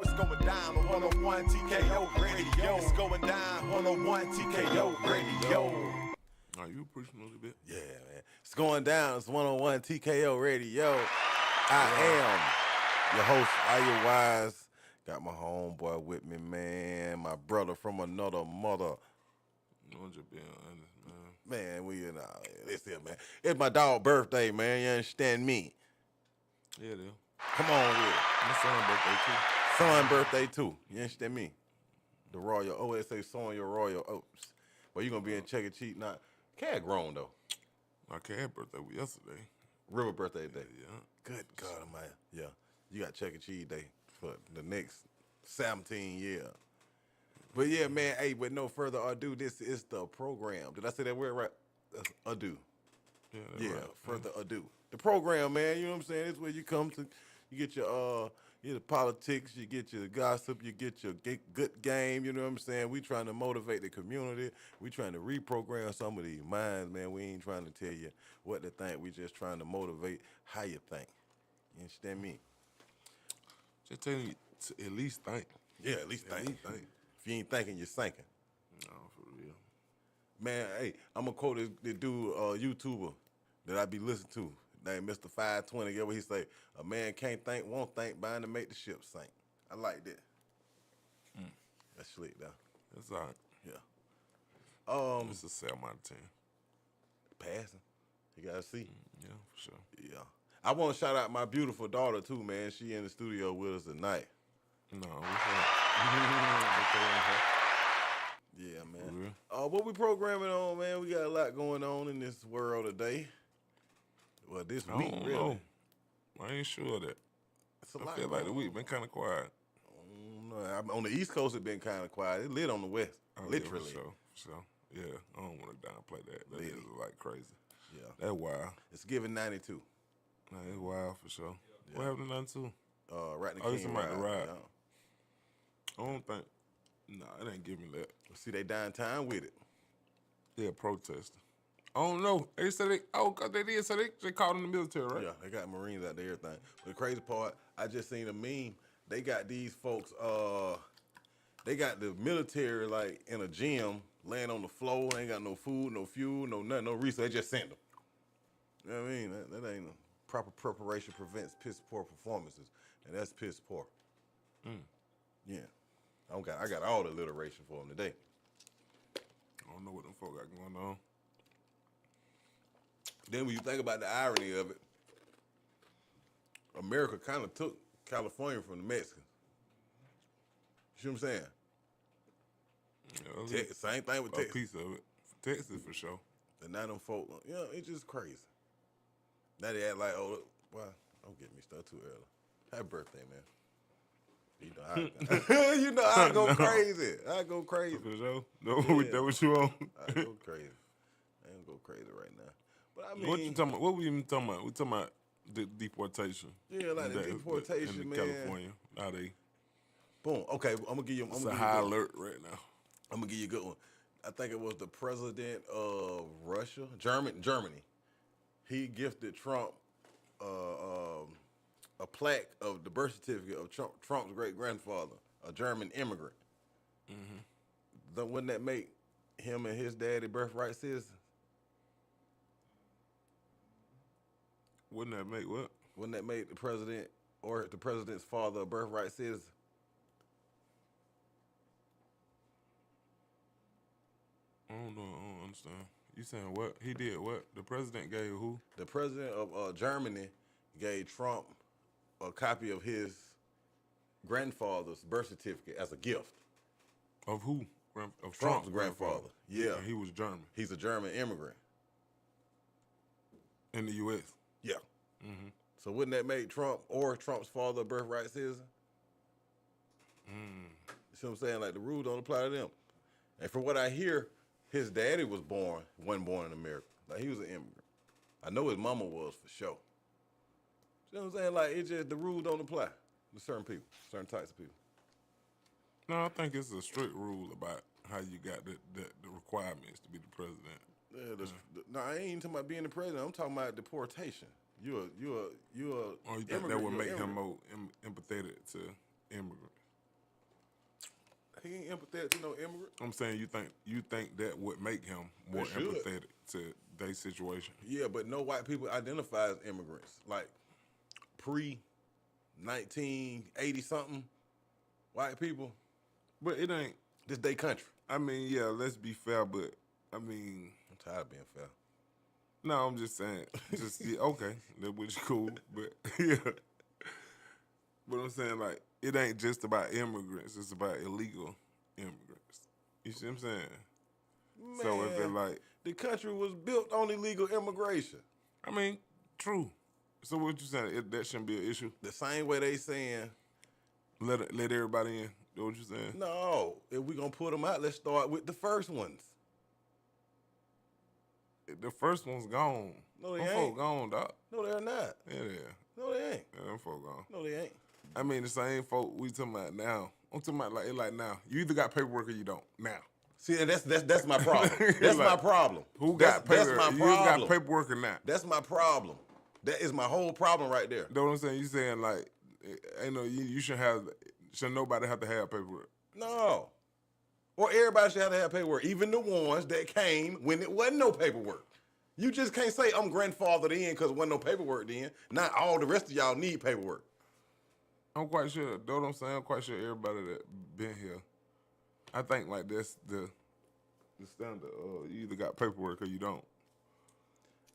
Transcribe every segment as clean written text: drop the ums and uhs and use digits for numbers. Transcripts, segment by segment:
It's going down on 101 TKO Radio. It's going down 101 TKO Radio. Are you pushing a little bit? Yeah, man. It's going down. It's 101 TKO Radio. I am your host, Iyah Wise. Got my homeboy with me, man. My brother from another mother. I'm just being honest, man. Man, it's it, man. It's my dog's birthday, man. You understand me? Yeah, it is. Come on with it. My son's birthday, too. Son birthday, too. You understand me? The Royal, OSA Son, your Royal Oats. Well, you going to be in Check and Cheat now. Cat grown, though. My cat birthday was yesterday. River birthday day. Yeah. Good God Almighty. Yeah. You got Check and Cheese Day for the next 17 years. But yeah, man, hey, with no further ado, this is the program. Did I say that word right? Ado. Yeah, right. Further ado. The program, man, you know what I'm saying? It's where you come to, you get your politics, you get your gossip, you get your good game, you know what I'm saying? We trying to motivate the community. We trying to reprogram some of these minds, man. We ain't trying to tell you what to think. We just trying to motivate how you think. You understand me? Just tell you to at least think. Yeah, at least think. If you ain't thinking, you're sinking. No, for real. Man, hey, I'm going to quote this dude, YouTuber, that I be listening to, named Mr. 520. Get what he say? A man can't think, won't think, bound to make the ship sink. I like that. That's slick, though. That's all right. Yeah. It's a 7 out of 10. Passing. You got to see. Yeah, for sure. Yeah. I want to shout out my beautiful daughter, too, man. She in the studio with us tonight. No, what's up? Yeah, For man. real? What we programming on, man? We got a lot going on in this world today. Well, this I week, don't really. know. I ain't sure of that. It's a I lot feel like the going week on. been kind of quiet. On the East Coast, it been kind of quiet. It lit on the West, Oh, literally. Yeah, for sure. Yeah, I don't want to downplay that. That Lit. is like crazy. Yeah. That's wild. It's giving 92. Nah, it's wild for sure. Yeah. What happened to nothing too? Right in the Oh, you King talking about the ride? Yeah. I don't think. Nah, it ain't giving that. See, they downtown with it. Yeah, protesting. I don't know. They said they. Oh, 'cause they did. So they called in the military, right? Yeah, they got Marines out there, everything. But the crazy part, I just seen a meme. They got these folks, they got the military like in a gym, laying on the floor, ain't got no food, no fuel, no nothing, no resource. They just send them. You know what I mean? That ain't proper preparation prevents piss poor performances, and that's piss poor. Yeah, I got all the alliteration for them today. I don't know what them folk got going on. Then when you think about the irony of it, America kind of took California from the Mexicans. You see what I'm saying? Yeah, Same thing with a Texas. piece of it. Texas for sure. And now them folk, it's just crazy. Now they act like, oh, well, don't get me started too early. Happy birthday, man. You know I go crazy. I go crazy. For sure. No, Yeah. that what you on? I go crazy. I ain't go crazy right now. But I mean, What you talking about? What we even talking about? We talking about the deportation. Yeah, like the deportation, in man. California. Now they. boom. Okay, I'm gonna give you. It's a high alert right now. I'm gonna give you a good one. I think it was the president of Russia, Germany. He gifted Trump a plaque of the birth certificate of Trump's great grandfather, a German immigrant. Wouldn't that make him and his daddy birthright citizens? Wouldn't that make what? Wouldn't that make the president or the president's father a birthright citizen? I don't know. I don't understand. You saying what? He did what? The president gave who? The president of Germany gave Trump a copy of his grandfather's birth certificate as a gift. Of who? Of Trump's grandfather. Yeah. And he was German. He's a German immigrant. In the U.S. Yeah. So wouldn't that make Trump or Trump's father a birthright citizen? You see what I'm saying? Like the rules don't apply to them. And from what I hear, his daddy wasn't born in America. Like he was an immigrant. I know his mama was for sure. You know what I'm saying? Like it's just the rules don't apply to certain people, certain types of people. No, I think it's a strict rule about how you got the requirements to be the president. Yeah, no, I ain't talking about being the president. I'm talking about deportation. You Or you think that would make him more empathetic to immigrants? He ain't empathetic to no immigrant. I'm saying you think that would make him more should. empathetic to their situation. Yeah, but no white people identify as immigrants. Like pre-1980 something white people. But it ain't. This they country. I mean, yeah, let's be fair, but I mean, I'm tired of being fair. no, I'm just saying, okay, that was cool, but yeah. But I'm saying, like, it ain't just about immigrants; it's about illegal immigrants. You see what I'm saying? Man, So if it like, the country was built on illegal immigration. I mean, true. So what you saying? That shouldn't be an issue. The same way they saying, Let everybody in. Know what you saying? no, if we gonna put them out, let's start with the first ones. The first one's gone. No, they Them ain't. folk gone, dog. No, they're not. Yeah, they are. No, they ain't. Yeah, them folk gone. No, they ain't. I mean, the same folk we talking about now. I'm talking about like now. You either got paperwork or you don't. Now. See, and that's my problem. That's my Like, problem. Who got that's paperwork? my You either got problem. paperwork or not. That's my problem. That is my whole problem right there. You know what I'm saying? You saying like, ain't no, you shouldn't nobody have to have paperwork. No. Or everybody should have paperwork, even the ones that came when it wasn't no paperwork. You just can't say I'm grandfathered in because there wasn't no paperwork then. Not all the rest of y'all need paperwork. I'm quite sure, know what I'm saying? I'm quite sure everybody that been here, I think like that's the standard. You either got paperwork or you don't.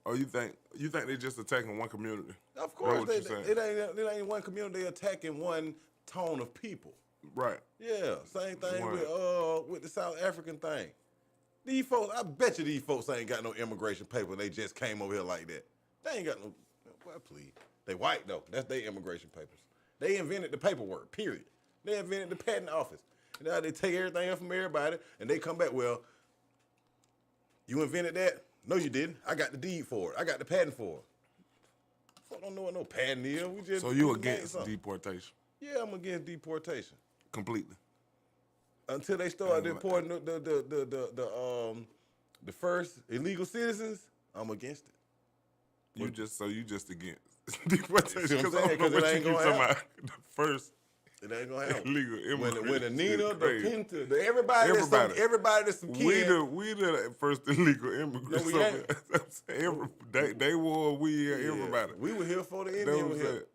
Or you think they just attacking one community? Of course, What you saying? it ain't one community attacking one tone of people. Right. Yeah, same thing Right. with the South African thing. These folks, I bet you these folks ain't got no immigration paper. They just came over here like that. They ain't got no. Well, please, they white though. That's their immigration papers. They invented the paperwork. Period. They invented the patent office. Now they take everything up from everybody, and they come back. Well, you invented that? No, you didn't. I got the deed for it. I got the patent for it. Fuck, don't know what no patent is. We just So you we just made against something. deportation? Yeah, I'm against deportation. Completely. Until they start deporting the first illegal citizens, I'm against it. You just against deportation See what I'm saying? I don't know 'Cause it what ain't you gonna talking happen. about. The first It ain't gonna happen. illegal immigrant. When the Nina, the crazy. Pinta, everybody that's some We kids. we the first illegal immigrants. No, we ain't. They were everybody. We were here for the That Indian. was Was here. it.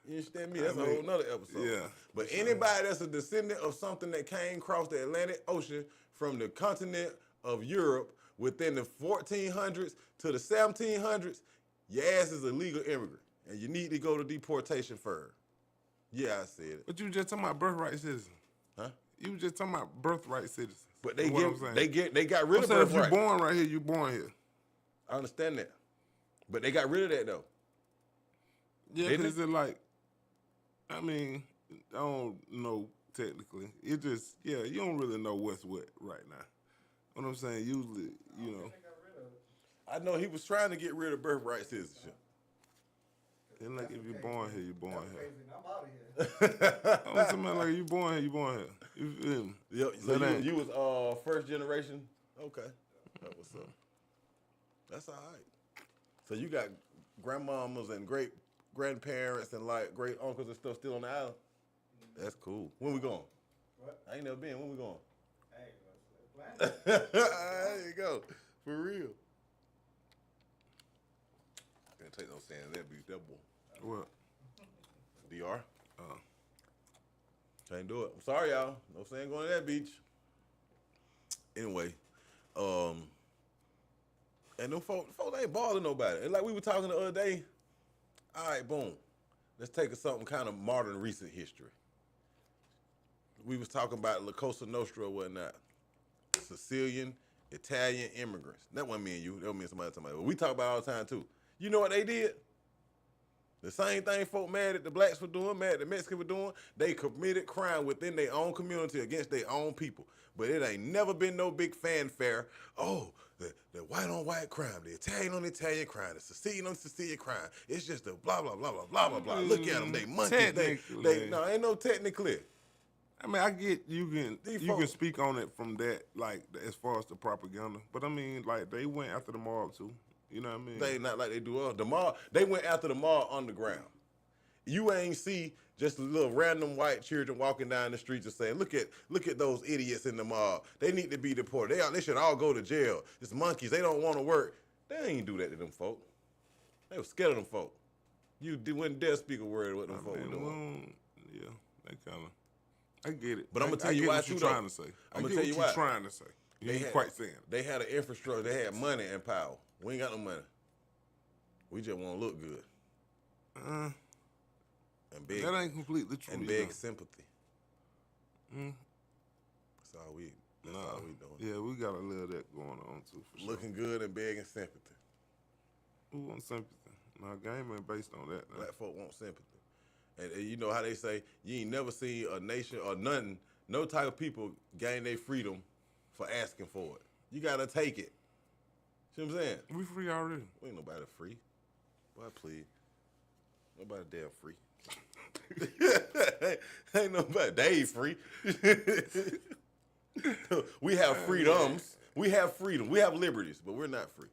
You understand me? That's a whole nother episode. Yeah. But anybody that's a descendant of something that came across the Atlantic Ocean from the continent of Europe within the 1400s to the 1700s, your ass is a legal immigrant. And you need to go to deportation first. Yeah, I said it. But you just talking about birthright citizens. Huh? You was just talking about birthright citizens. But they What I'm saying. they got rid I'm of saying if birthright. you born right here, you born here. I understand that. But they got rid of that though. Yeah, Didn't because it like, I mean, I don't know technically. It just, yeah, you don't really know what's what right now. What I'm saying, usually, you know. I know he was trying to get rid of birthright citizenship. Then like if you're born here, you're born here. I'm out of here. I'm talking about like you born here, you born here. You feel me? Yep. That So ain't- you was first generation? Okay. That was up. That's all right. So you got grandmamas and great grandparents and like great uncles and stuff still on the island? That's cool. When we going? What? I ain't never been. When we going? Hey, There you go. For real. Can't take no sand in that beach, that boy. What? DR? Oh. Can't do it. I'm sorry, y'all. No sand going to that beach. Anyway, and them folks ain't balling nobody. And like we were talking the other day, all right, boom. Let's take something kind of modern recent history. We was talking about La Cosa Nostra or whatnot. Sicilian, Italian immigrants. That wasn't me and you. That was me and somebody. But we talk about it all the time too. You know what they did? The same thing folk mad at the blacks were doing, mad at the Mexicans were doing. They committed crime within their own community against their own people. But it ain't never been no big fanfare. Oh, the white on white crime, the Italian on Italian crime, the Sicilian on Sicilian crime. It's just a blah, blah, blah, blah, blah, blah, blah. Look at them, they monkeys. No, ain't no technically. I mean, I get you can These you can folks- speak on it from that, like as far as the propaganda. But I mean, like they went after the mob too. You know what I mean? They not like they do us. The mob, they went after the mob underground. You ain't see just little random white children walking down the streets and saying, look at those idiots in the mob. They need to be deported. They should all go to jail. It's monkeys. They don't want to work. They ain't do that to them folk. They was scared of them folk. You wouldn't dare speak a word of what them folk were doing. Yeah, they kind of. I get it. But I'm gonna tell you why too. What you're trying to say. I'm gonna tell you why. You're trying to say. You ain't quite saying. They had an infrastructure. They had money and power. We ain't got no money. We just want to look good. And beg. That ain't completely true. And beg sympathy. That's all we. That's all we doing. Yeah, we got a little of that going on too. For Looking good and begging sympathy. Who wants sympathy? No, game ain't based on that. Black folk want sympathy. And you know how they say, you ain't never seen a nation or nothing, no type of people gain their freedom for asking for it. You got to take it. See what I'm saying? We free already. We ain't nobody free. Boy, please. Nobody damn free. Ain't nobody. They ain't free. We have freedoms. We have freedom. We have liberties, but we're not free.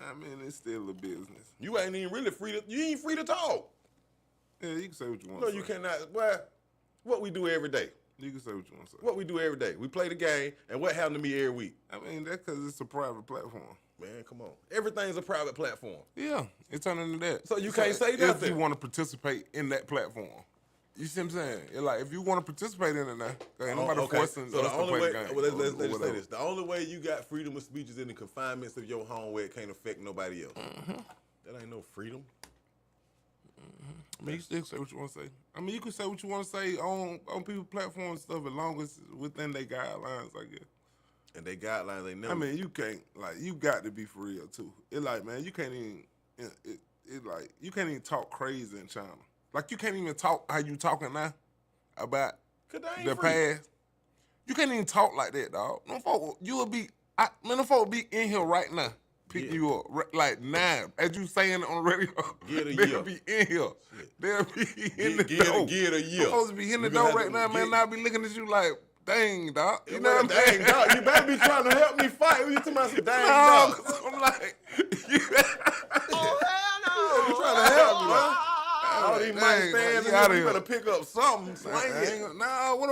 I mean, it's still a business. You ain't even really free to. You ain't free to talk. Yeah, you can say what you want. No, you cannot. Well, what we do every day. You can say what you want to say. What we do every day. We play the game, and what happened to me every week? I mean, that's because it's a private platform. Man, come on. Everything's a private platform. Yeah, it's turning into that. So you can't say nothing. If you want to participate in that platform. You see what I'm saying? It's like, if you want to participate in it now, ain't nobody forcing so us the to only play way, the game. well, let's just say this. The only way you got freedom of speech is in the confinements of your home where it can't affect nobody else. That ain't no freedom. I mean, you still say what you want to say. I mean, you can say what you want to say on people's platforms and stuff as long as it's within their guidelines, I guess. And they guidelines, they never. I mean, you can't, like, you got to be for real, too. It like, man, you can't even, like, you can't even talk crazy in China. Like, you can't even talk how you talking now about the past. You can't even talk like that, dog. No folk, you would be, them folk be in here right now, picking you up, like now, as you saying it on the radio. They'll be in here. They'll be in the door. Get a year. Supposed to be in the door right now, man. Now I be looking at you like, dang, dog. You know what I'm saying? Dang, dog. You better be trying to help me fight. What you talking about some dang, dog? I'm like, oh, hell no. You trying to help me, man. All these mics standing, you better pick up something. Swing it. Nah, what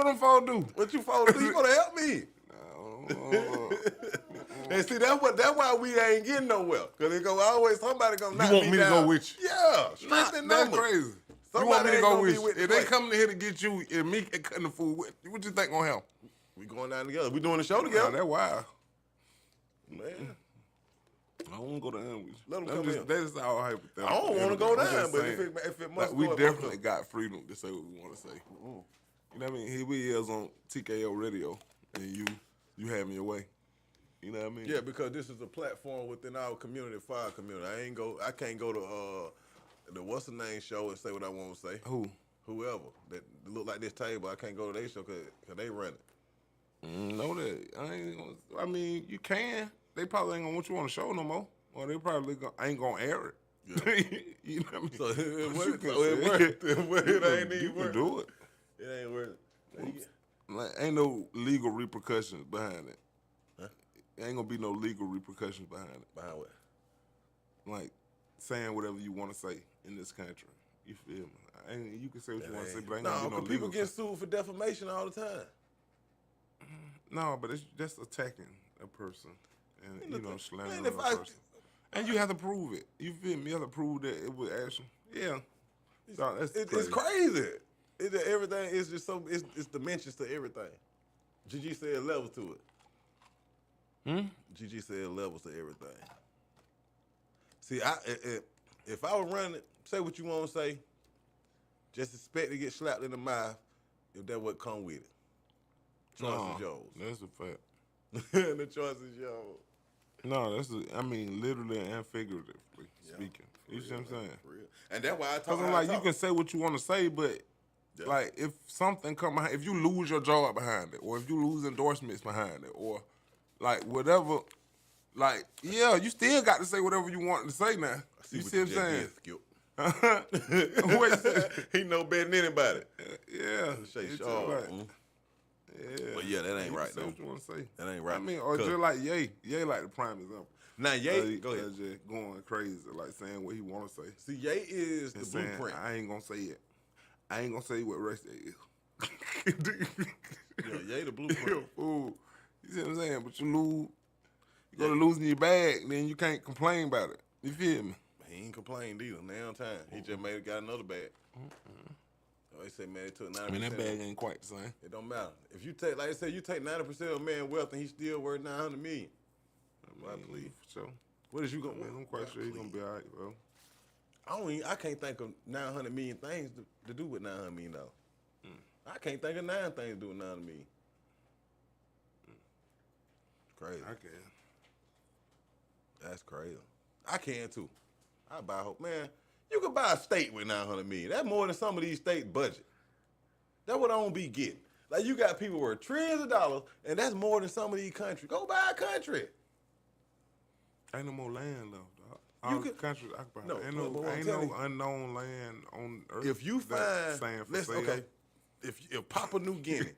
them folks do? What you folks do? You gotta help me. And see, that's why we ain't getting nowhere. Cause it go always somebody gonna knock me down. You want me to go with you? Yeah, strength in numbers. That's crazy. Somebody you want me to go with you? If they fight. coming here to get you and me cutting the food, what you think gonna help? We going down together. We doing the show together. That's wild. Man. I don't want to go down with you. Let them come in. That's all hypothetical. I don't want to go down, but if it must like, we go, definitely got freedom to say what we want to say. You know what I mean? Here we is on TKO Radio, and you having your way. You know what I mean? Yeah, because this is a platform within our community, for our community. I can't go to the what's the name show and say what I want to say. Whoever that look like this table, I can't go to their show because they run it. Know that. I mean, you can. They probably ain't gonna want you on the show no more, or they probably ain't gonna air it. Yeah. You know what I mean? So it worked. It ain't even You can worth do it. It ain't worth it. Like, ain't no legal repercussions behind it. Huh? Ain't gonna be no legal repercussions behind it. Behind what? Like saying whatever you want to say in this country. You feel me? You can say what you want to say, but ain't gonna be no legal. People get sued for defamation all the time. No, but it's just attacking a person and slandering a if person. And you have to prove it. You feel me? You have to prove that it was action. Yeah. It's crazy. Everything is just so. It's dimensions to everything. Gigi said levels to it. Gigi said levels to everything. See, if I was running it, say what you want to say. Just expect to get slapped in the mouth if that would come with it. Choice is yours. That's a fact. The choice is yours. No, literally and figuratively speaking. You see what I'm saying? For real. And that's why I talk. Because I'm like, you can say what you want to say, but like, if something come behind, if you lose your job behind it, or if you lose endorsements behind it, or like whatever, like, yeah, you still got to say whatever you want to say now. You see what I'm saying? He know better than anybody. Yeah. Yeah. But yeah, that ain't right, say though. What you want to say. That ain't right. I mean, or just like Ye like the prime example. Now, Ye, go ahead. Just going crazy, like saying what he want to say. See, Ye is the And saying, blueprint. I ain't gonna say it. I ain't gonna say what race they is. Yeah, Ye the blueprint. You a fool. You see what I'm saying? But you lose. You go to losing your bag, then you can't complain about it. You feel me? He ain't complained either. Now time. He just got another bag. They say, man, it took 90%. I mean, that bag ain't quite the same. It don't matter. If you take, like I said, you take 90% of a man's wealth and he's still worth $900 million. I believe for sure. What is you gonna? I'm quite sure he's gonna be all right, bro. I can't think of 900 million things to do with $900 million. I can't think of 9 things to do with $900 million. Crazy. I can. That's crazy. I can too. I buy a whole man. You could buy a state with $900 million. That's more than some of these states' budget. That's what I don't be getting. Like you got people worth trillions of dollars, and that's more than some of these countries. Go buy a country. Ain't no more land left, dog. All the countries I can buy. No, Ain't no unknown land on Earth. If you find, if Papua New Guinea,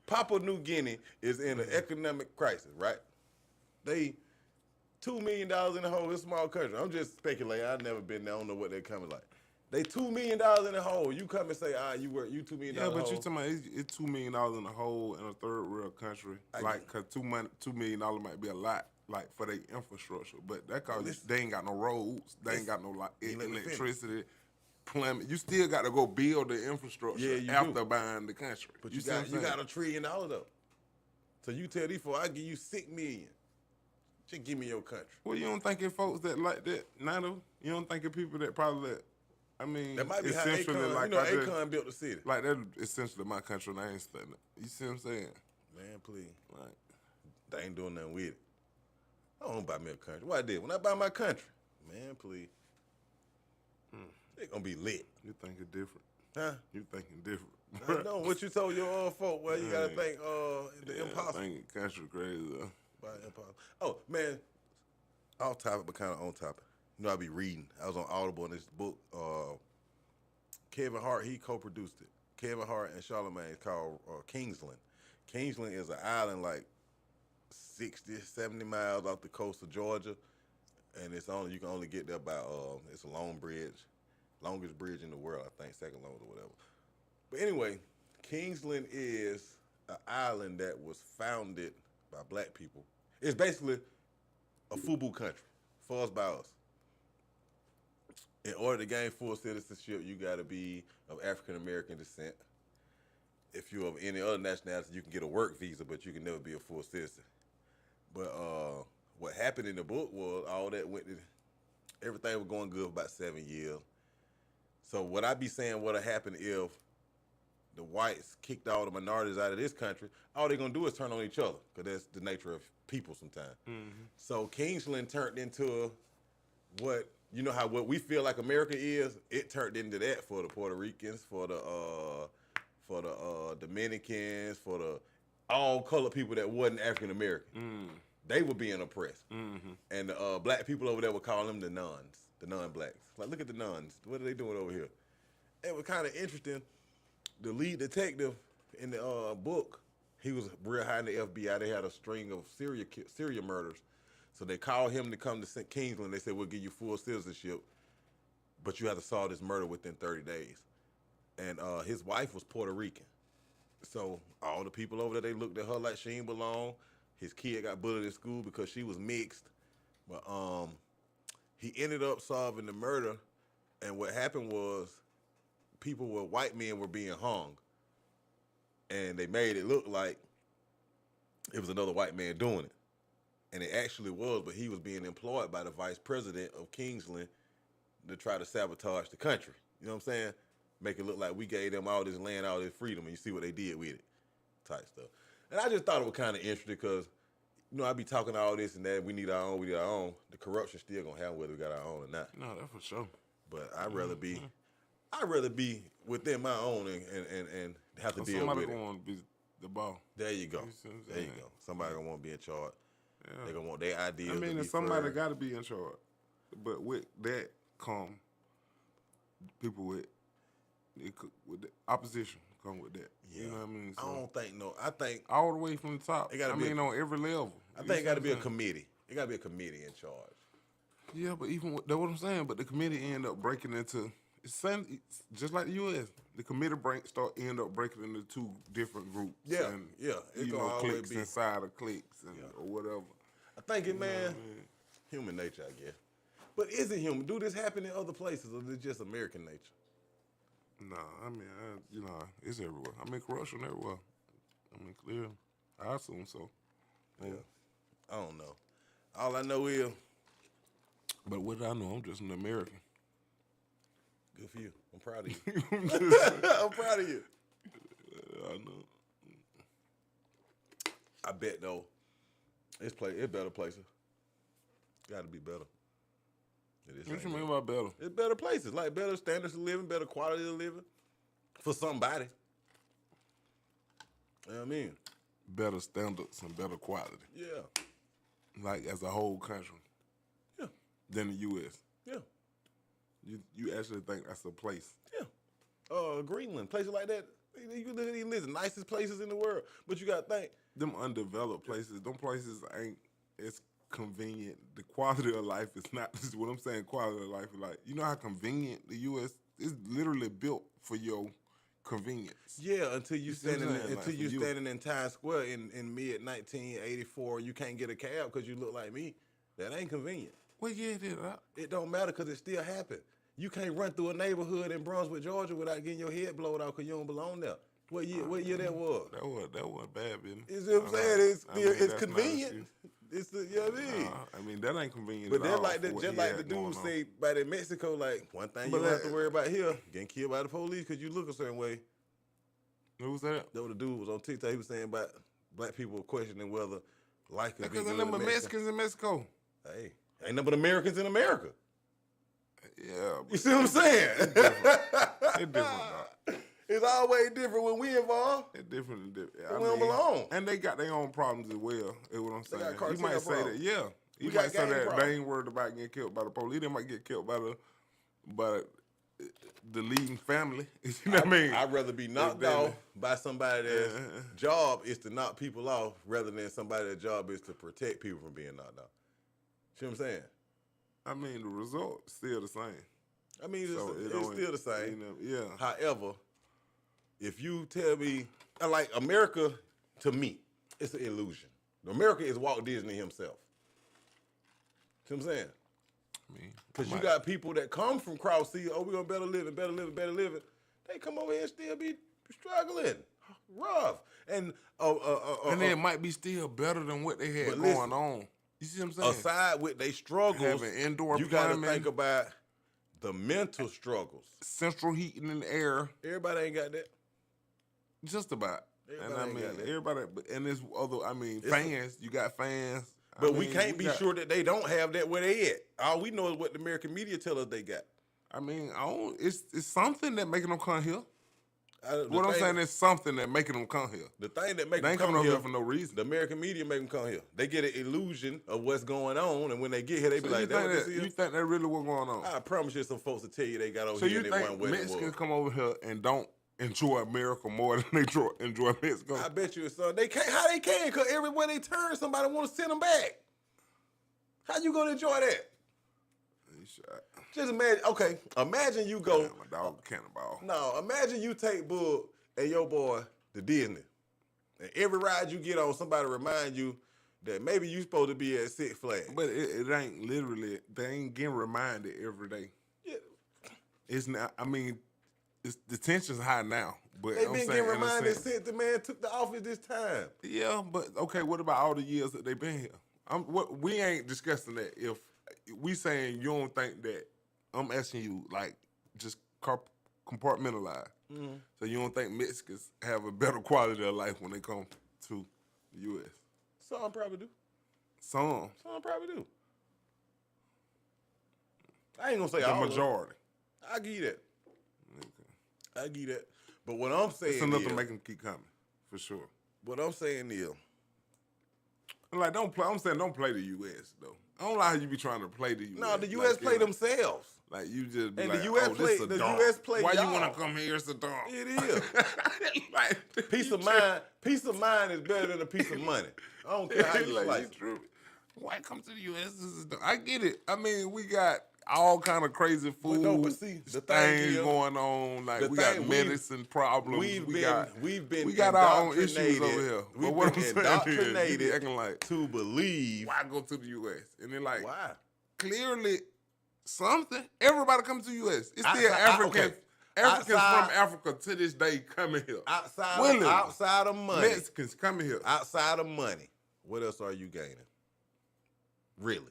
Papua New Guinea is in an economic crisis, right? They $2 million in the hole. It's a small country. I'm just speculating. I've never been there. I don't know what they're coming like. They $2 million in the hole. You come and say, you $2 million. Yeah, but you talking about it's $2 million in the hole in a third world country. Cause $2 million might be a lot, like for their infrastructure. But that cause they ain't got no roads. They ain't got no electricity. Plumbing. You still got to go build the infrastructure after buying the country. But you got $1 trillion though. So you tell these folks, I give you $6 million. Just give me your country. Well, you don't think of folks that like that, Nano? You don't think of people that probably that might be how Akon, like Akon built the city. Like that essentially my country and I ain't studying it. You see what I'm saying? Man, please. Right. They ain't doing nothing with it. I don't buy me a country. What I did? When I buy my country, man, please. They gonna be lit. You thinking different. Huh? You thinking different. I know what you told your folk. Well, you gotta think the impossible. Thinking country crazy though. Impossible. Oh man, off topic but kind of on topic. You know, I be reading. I was on Audible in this book. Kevin Hart, he co-produced it. Kevin Hart and Charlamagne. It's called Kingsland. Kingsland is an island like 60, 70 miles off the coast of Georgia, and you can only get there by it's a long bridge, longest bridge in the world, I think, second longest or whatever. But anyway, Kingsland is an island that was founded by black people. It's basically a FUBU country, for us by us. In order to gain full citizenship, you got to be of African American descent. If you're of any other nationality, you can get a work visa, but you can never be a full citizen. But what happened in the book was everything was going good for about 7 years. So what I be saying would have happened if the whites kicked all the minorities out of this country, all they're going to do is turn on each other, because that's the nature of people sometimes. Mm-hmm. So Kingsland turned into what we feel like America is, it turned into that for the Puerto Ricans, for the Dominicans, for the all colored people that wasn't African American. Mm. They were being oppressed. Mm-hmm. And the black people over there would call them the nuns, the non-blacks. Like, look at the nuns. What are they doing over here? It was kind of interesting. The lead detective in the book, he was real high in the FBI. They had a string of serial murders. So they called him to come to Kingsland. They said, we'll give you full citizenship, but you have to solve this murder within 30 days. And his wife was Puerto Rican. So all the people over there, they looked at her like she didn't belong. His kid got bullied in school because she was mixed. But he ended up solving the murder. And what happened was white men were being hung. And they made it look like it was another white man doing it. And it actually was, but he was being employed by the vice president of Kingsland to try to sabotage the country. You know what I'm saying? Make it look like we gave them all this land, all this freedom, and you see what they did with it, type stuff. And I just thought it was kind of interesting because, I be talking all this and that. We need our own. The corruption still gonna happen whether we got our own or not. No, that's for sure. But I'd rather be within my own and have to deal with it. Somebody gonna want to be the ball. There you go. There you go. Somebody gonna want to be in charge. Yeah. They gonna want their ideas. I mean, somebody got to be in charge. But with that come people with the opposition come with that. Yeah. You know what I mean? So I don't think I think all the way from the top. It gotta on every level. I think it got to be a committee. It got to be a committee in charge. Yeah, but even that's what I'm saying. But the committee end up breaking into it's just like the U.S. The committee end up breaking into two different groups. Yeah, and, yeah. It you gonna know, always cliques be. inside of cliques and or whatever. I think it, man, human nature, I guess. But is it human? Do this happen in other places, or is it just American nature? Nah, I mean, it's everywhere. I mean, corruption everywhere. I mean, clear. I assume so. Yeah. I don't know. All I know is, But what I know, I'm just an American. good for you. I'm proud of you. I'm just saying. I'm proud of you. I know. I bet though, it's better places. Got to be better. What you mean by better? It's better places, like better standards of living, better quality of living for somebody. You know what I mean? Better standards and better quality. Yeah. Like as a whole country. Yeah. Than the U.S. Yeah. You actually think that's a place? Yeah. Greenland, places like that. You look at these lists, nicest places in the world. But you got to think. Them undeveloped places, them places ain't as convenient. The quality of life is not just what I'm saying. Quality of life is like, you know how convenient the U.S. is literally built for your convenience. Yeah, until you standing you. standing in Times Square in mid 1984, you can't get a cab because you look like me. That ain't convenient. Well, yeah, it is. It don't matter because it still happened. You can't run through a neighborhood in Brunswick, Georgia, without getting your head blown out because you don't belong there. What year that was? That wasn't bad business. You see what I'm saying? It's that's convenient. It's the, you know what I mean? I mean, that ain't convenient. But at they're all like for what just he like had the going dude on. say back in Mexico, like one thing you But don't have to worry about here, getting killed by the police because you look a certain way. Who was that? That what the dude was on TikTok. He was saying about black people questioning whether life could be Because good there in are Mexicans in Mexico. Hey, ain't nothing but Americans in America. Yeah, You see what I'm saying? it's different. Dog. It's always different when we involved. It's different. We don't belong. And they got their own problems as well. Is what I'm They saying. got You might cartel say that, problems. yeah. You We got might say gang that problems. they ain't worried about getting killed by the police. They might get killed by the leading family. You know what I mean? I'd rather be knocked Than- off by somebody that's job is to knock people off rather than somebody that's job is to protect people from being knocked off. See what I'm saying? I mean, the result's still the same. I mean, So it's don't- still the same. Yeah. However, if you tell me, like America, to me, it's an illusion. America is Walt Disney himself. See what I'm saying? I mean, Because you got people that come from Cross Sea, oh, we're going to better living. They come over here and still be struggling, rough. And and then it might be still better than what they had But going listen, on. You see what I'm saying? aside with they struggles, Having indoor you got to plumbing. think about the mental struggles. Central heating and air, Everybody ain't got that. just about. Everybody and I ain't mean, got that. everybody, and there's other. I mean, fans. You got fans. But I we mean, can't be got- sure that they don't have that where they at. All we know is what the American media tell us they got. I mean, it's something that making them come here. The What I'm thing- saying is something that making them come here. the thing that make They them ain't come coming over here here for no reason. The American media make them come here. They get an illusion of what's going on, and when they get here, they be So like, you "That think what this that is?" you think that really what's going on? I promise you, some folks will tell you they got over So here you and they think went where they Mexicans was. come over here and don't enjoy America more than they enjoy Mexico? I bet you, son, they can't. How they can? Because everywhere they turn, somebody want to send them back. How you gonna enjoy that? He shot. Just imagine. Okay, imagine you go. Damn, my dog cannonball. No, imagine you take Boog and your boy to Disney, and every ride you get on, somebody remind you that maybe you supposed to be at Six Flags. But it ain't literally. They ain't getting reminded every day. Yeah, It's not. I mean, the tension's high now. But they I'm been saying, getting in a reminded sense- since the man took the office this time. Yeah, but okay. What about all the years that they've been here? We ain't discussing that. If we saying you don't think that, I'm asking you like just compartmentalize. Mm-hmm. So you don't think Mexicans have a better quality of life when they come to the U.S.? Some probably do. Some, Some probably do. I ain't gonna say the all of them. majority. I give you that. Okay. I give you that. But what I'm saying It's enough is, to make them keep coming, for sure. what I'm saying is, Like don't play. I'm saying don't play the U.S. though. I don't like how you be trying to play the U.S. no, the U.S. play themselves. Like you just be And like, the US oh, play- this a the dog. US play Why you y'all. want to come here? It's a dog. It is. Like, Peace of mind. Peace of mind is better than a piece of money. I don't care how you like, slice you it. true. Why come to the U.S.? I get it. I mean, we got all kind of crazy food but see, the thing things is, going on. Like the we got thing medicine problems. we've We got our own issues indoctrinated. over here. But We've what been I'm saying is, you be indoctrinated acting like, to believe. why go to the U.S.? And then like, Why? clearly something. Everybody comes to the U.S. It's still Outside- Africans. okay. Africans Outside- from Africa to this day coming here. Outside of money, Mexicans coming here. outside of money, what else are you gaining? Really?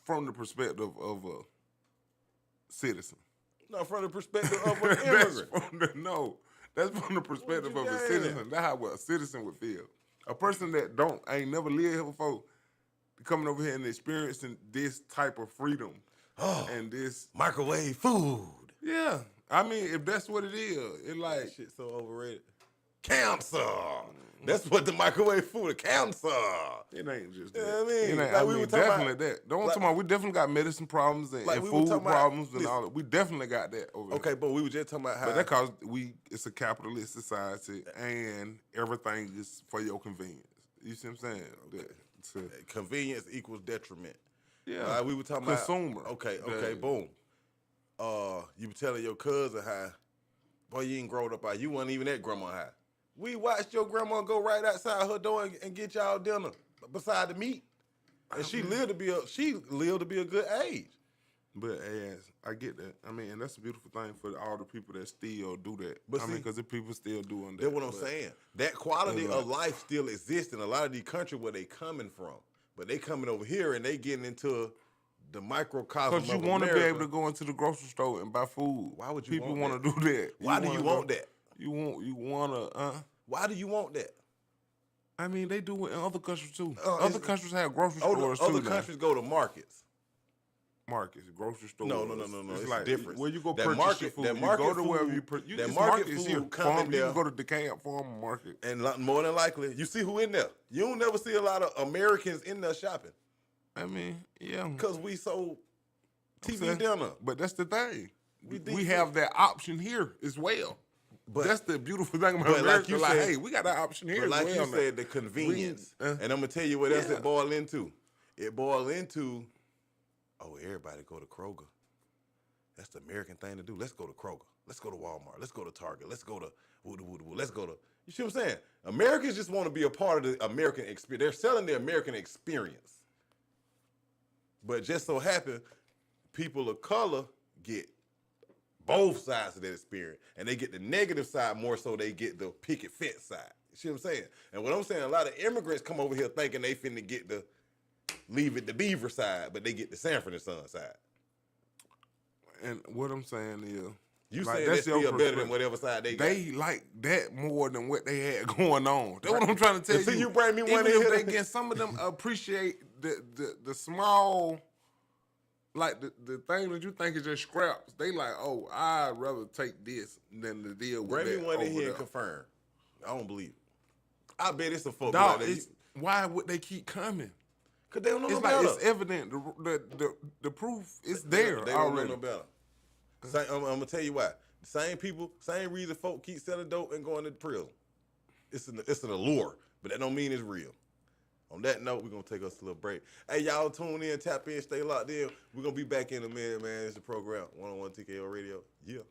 From the perspective of a citizen. No, from the perspective of an That's immigrant. that's from the perspective you of a gaining? citizen. That's how a citizen would feel. A person that ain't never lived here before, coming over here and experiencing this type of freedom Oh, and this. microwave food. Yeah, I mean, if that's what it is, it like That shit's so overrated. Cancer. That's what the microwave food is. Cancer. it ain't just You that. know what I mean? It ain't, Like I we mean, were talking definitely about- that. Don't like- talk about. We definitely got medicine problems and, Like and we were food talking about- problems and listen. all that. We definitely got that over Okay, here. but we were just talking about how. But that cause it's a capitalist society and everything is for your convenience. You see what I'm saying? convenience equals detriment. Yeah. Like we were talking Consumer. about. Okay, boom. You were telling your cousin how, boy, you ain't growed up out. You wasn't even at grandma house. We watched your grandma go right outside her door and get y'all dinner beside the meat, and she lived to be a good age. But as I get that, I mean, and that's a beautiful thing for all the people that still do that. But I mean, see, because the people still doing that. That's what I'm saying. That quality Yeah. of life still exists in a lot of these countries where they coming from, but they coming over here and they getting into the microcosm Because you of want to be America. able to go into the grocery store and buy food. Why would you People want want to do that. Why do you want that? You want to. Why do you want that? I mean, they do it in other countries too. It's- Other countries have grocery stores too. Other now. countries go to markets. Markets, grocery stores. No. It's like different. where you go That purchase market- your food. that You market go to wherever food- you purchase. that It's market markets food here. come Farm, in you there. can go to DeKalb Farm Market. And more than likely, you see who in there. You don't never see a lot of Americans in there shopping I mean, yeah. because we so TV saying, dinner. But that's the thing. We We deep have that option here as well. But that's the beautiful thing about but like America. you Like, said- hey, we got that option here. But like as you well now. said, the convenience. We- and I'm gonna tell you what else yeah. it boiled into. It boiled into, everybody go to Kroger. That's the American thing to do. Let's go to Kroger. Let's go to Walmart. Let's go to Target. Let's go to woo. Let's go to. You see what I'm saying? Americans just want to be a part of the American experience. They're selling the American experience. But just so happen, people of color get both sides of that experience, and they get the negative side more so they get the picket fence side. You see what I'm saying? And what I'm saying, a lot of immigrants come over here thinking they finna get the leave it the beaver side, but they get the Sanford and Son side. And what I'm saying is, You like, saying that's that's your still better than perspective. whatever side they got. they like that more than what they had going on. That's what I'm trying to tell Until you. you bring me one Even in if here- they get some of them appreciate the small, like the thing that you think is just scraps. They like, oh, I'd rather take this than to deal with Bring me that one in over here there. and confirm. I don't believe it. I bet it's a folk Dog, like it's, why would they keep coming? because they don't know It's no like better. it's evident. The proof is there They don't already. know no better. I'm gonna tell you why. Same people, same reason folk keep selling dope and going to prison. It's an allure, but that don't mean it's real. On that note, we're gonna take us a little break. Hey, y'all tune in, tap in, stay locked in. We're gonna be back in a minute, man. It's the program, 101 TKO Radio. Yeah.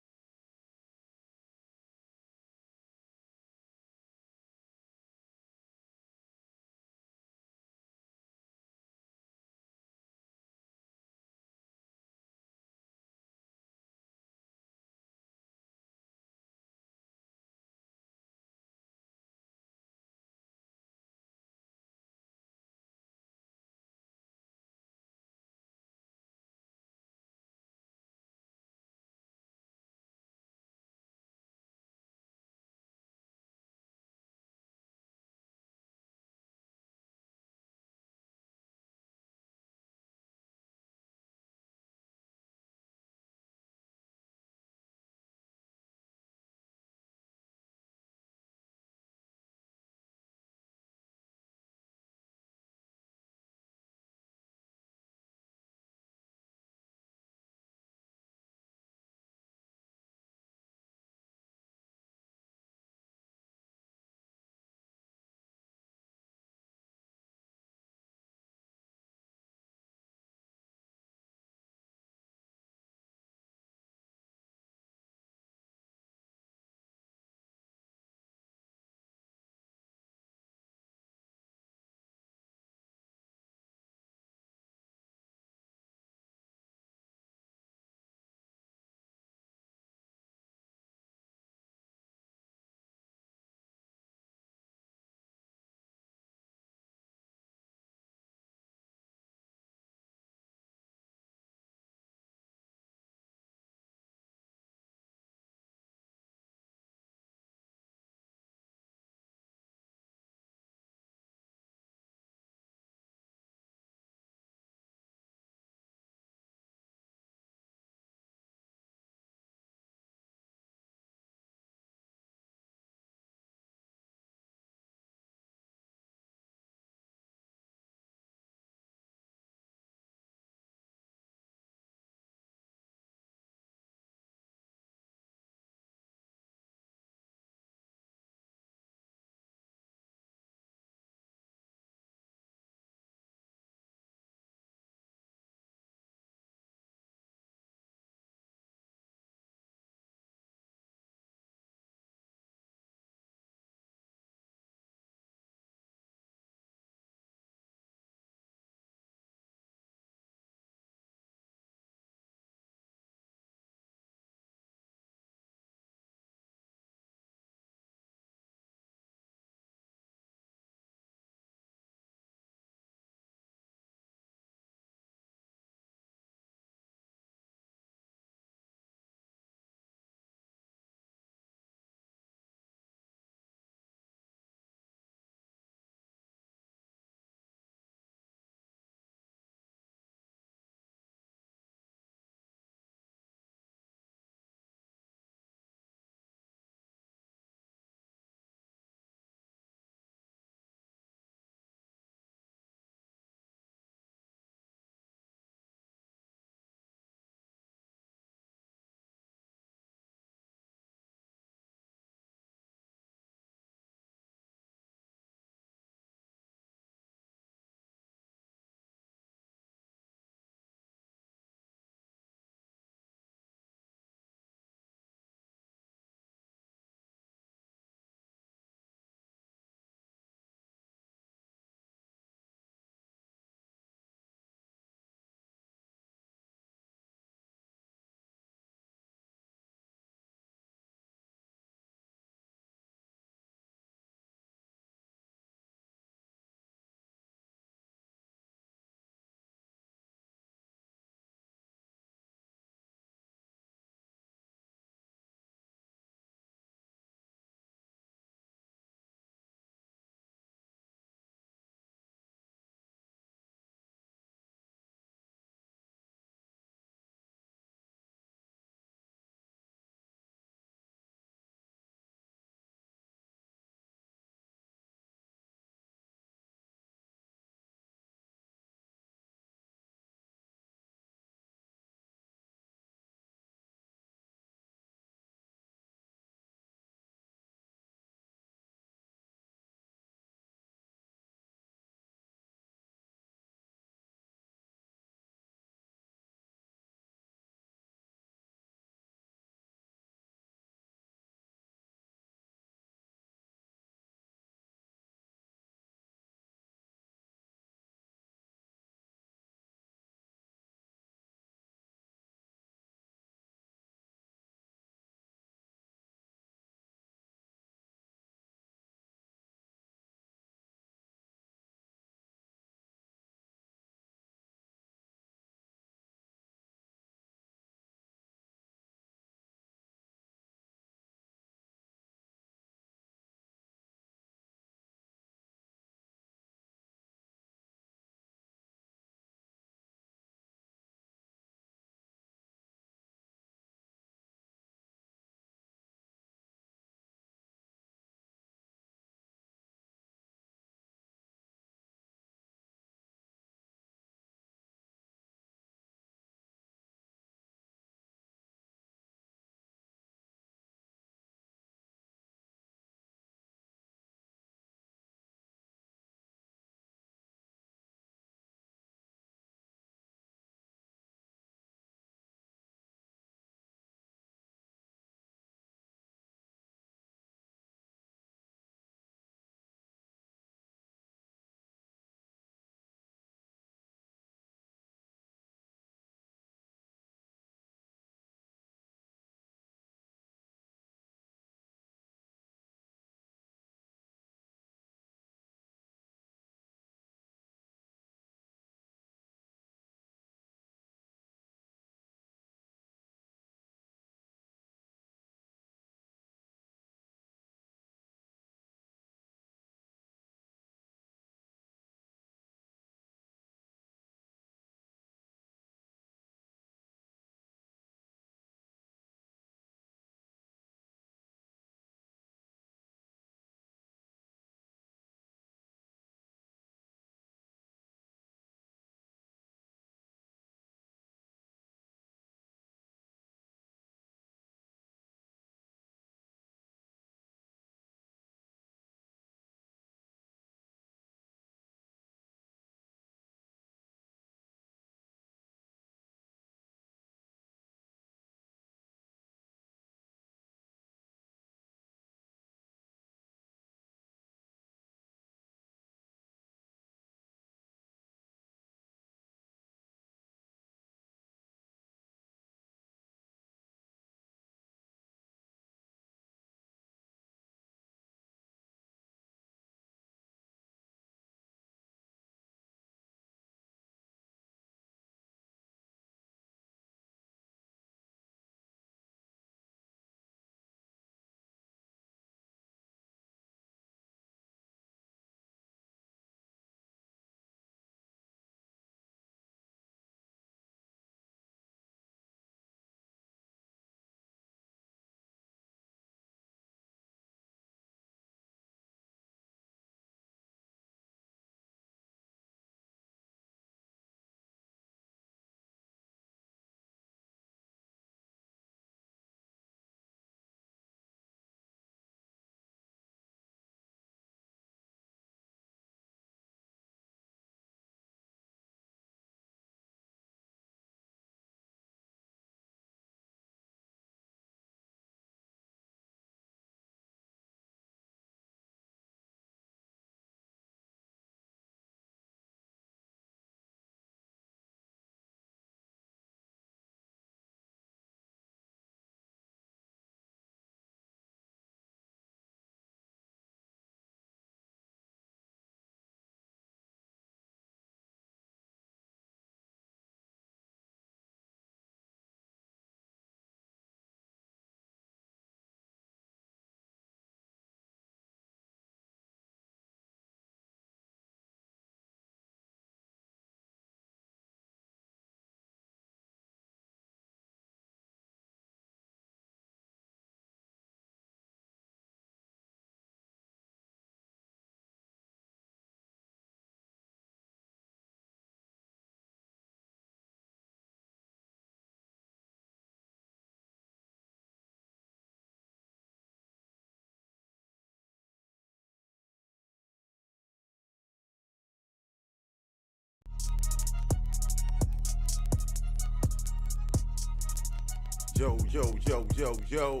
Yo, yo, yo, yo, yo.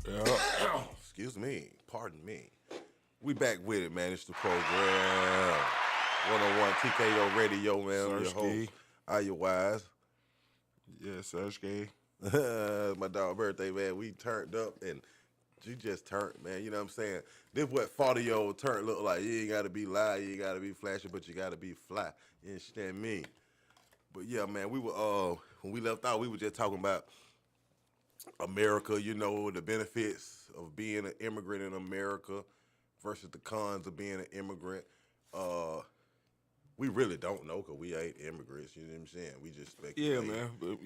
Yeah. Excuse me. Pardon me. We back with it, man. It's the program. 101 TKO Radio, man. I'm your host. Iyah Wise. Yeah, Sergey. My dog birthday, man. We turned up and you just turned, man. You know what I'm saying? This what 40-year-old turn look like. You ain't gotta be loud, you ain't gotta be flashy, but you gotta be fly. You understand me? But yeah, man, we were when we left out, we were just talking about America, you know, the benefits of being an immigrant in America versus the cons of being an immigrant. We really don't know because we ain't immigrants, you know what I'm saying? We just speculate. Yeah, man. But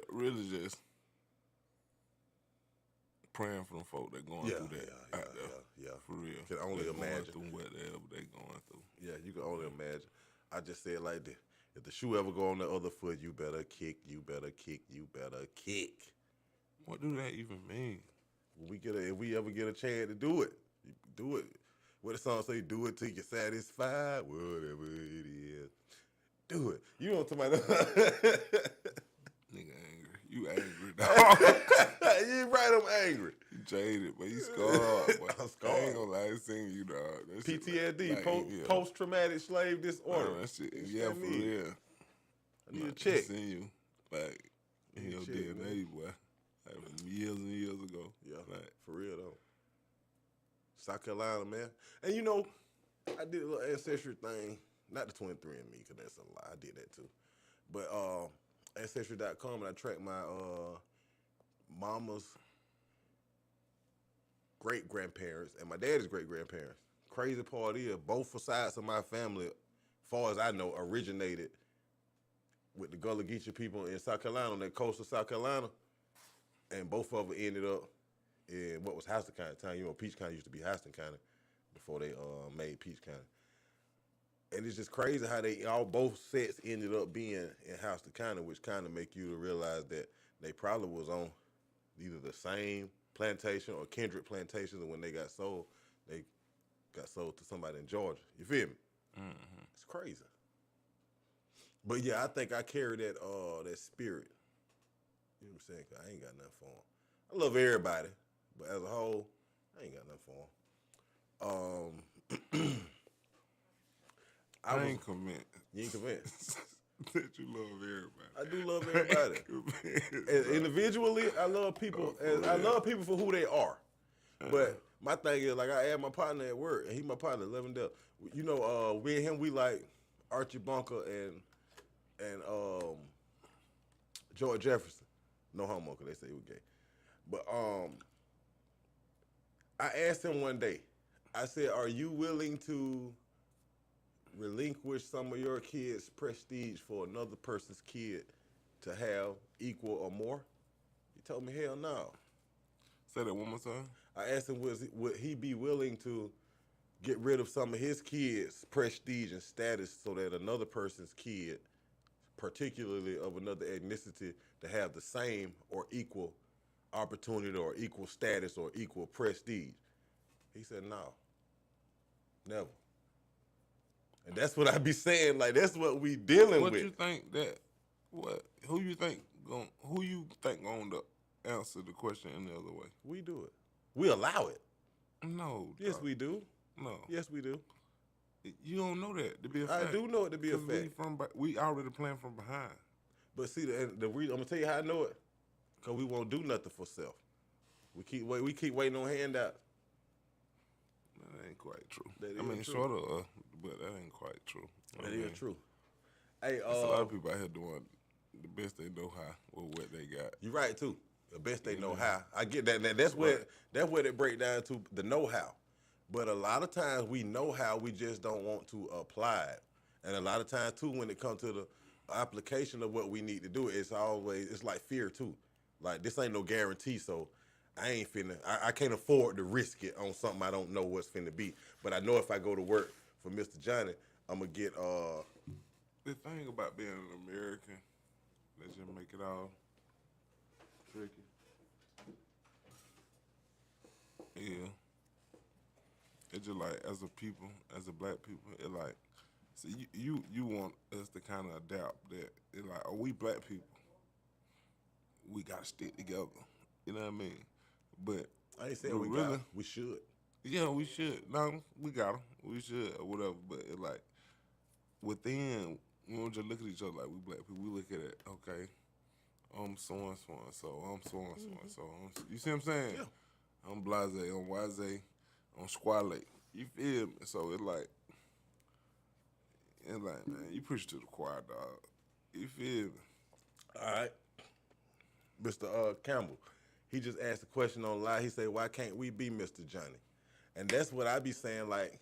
really just praying for them folk that going through that out there. Yeah. For real. Can only imagine. Through whatever they going through. Yeah, you can only imagine. I just said like this. If the shoe ever go on the other foot, you better kick, you better kick, you better kick. What do that even mean? If we ever get a chance to do it, you do it. What the song say? Do it till you're satisfied, whatever it is. Do it. You know what I'm talking about? Nigga angry. You angry, dog. You right, I'm angry. You jaded, but you scarred. Boy. I'm scarred. I ain't gonna lie, I seen you, dog. That shit PTSD, like, post-traumatic slave disorder. That shit, yeah, for real. I need a check. I seen you, like, in your DNA, boy. Like, from years and years ago. Yeah, like, for real, though. South Carolina, man. And, you know, I did a little ancestry thing. Not the 23andMe, because that's a lie. I did that, too. But Ancestry.com, and I tracked my mama's great-grandparents and my daddy's great-grandparents. Crazy part is, both sides of my family, far as I know, originated with the Gullah Geechee people in South Carolina, on that coast of South Carolina. And both of them ended up in what was Houston County at the time. You know, Peach County used to be Houston County before they made Peach County. And it's just crazy how they both sets ended up being in Houston County, which kind of make you realize that they probably was on either the same plantation or kindred plantations, and when they got sold to somebody in Georgia. You feel me? mm-hmm. It's crazy. But yeah, I think I carry that that spirit. You know what I'm saying? 'Cause I ain't got nothing for them. I love everybody, but as a whole, I ain't got nothing for them. I ain't convinced. You ain't convinced? That you love everybody. I do love everybody. Individually, I love people. I love people for who they are. But my thing is, like, I had my partner at work, and he my partner, Levendale. You know, we and him, we like Archie Bunker and George Jefferson. No homo, because they say he was gay. But I asked him one day, I said, are you willing to relinquish some of your kids' prestige for another person's kid to have equal or more? He told me, hell no. Say that one more time. I asked him, would he be willing to get rid of some of his kids' prestige and status so that another person's kid, particularly of another ethnicity, to have the same or equal opportunity or equal status or equal prestige? He said, no, never. And that's what I be saying, like, that's what we dealing with. What you think that, who you think going to answer the question in the other way? We do it. We allow it. No. Yes, we do. No. Yes, we do. You don't know that to be a fact. I do know it to be a fact. We already playing from behind. But see, the reason, I'm gonna tell you how I know it, because we won't do nothing for self. We keep waiting on handouts. That ain't quite true. That I mean, true. sort of, but that ain't quite true. That is true. Hey, there's a lot of people out here doing the best they know how with what they got. You're right too. The best they know how. I get that. Now, that's where it break down to the know-how. But a lot of times we know how, we just don't want to apply it. And a lot of times too, when it comes to the application of what we need to do, it's like fear too. Like, this ain't no guarantee, so I can't afford to risk it on something I don't know what's finna be. But I know if I go to work for Mr. Johnny, I'm gonna get The thing about being an American, let's just make it all tricky. Yeah. It's just like, as a people, as a black people, it like, so you want us to kind of adapt that. It like, are we black people? we gotta stick together. You know what I mean? But I ain't saying but we really, got. We should. yeah, we should. No, we got them. We should or whatever. But it like within, we don't just look at each other like we black people. We look at it. Okay, I'm so and so and so. I'm so and so and so. You see what I'm saying? Yeah. I'm blase. I'm wise. I'm squale. You feel me? So it's like man, you preach to the choir, dog. You feel me? All right. Mr. Campbell, he just asked a question on live. He said, why can't we be Mr. Johnny? And that's what I be saying, like,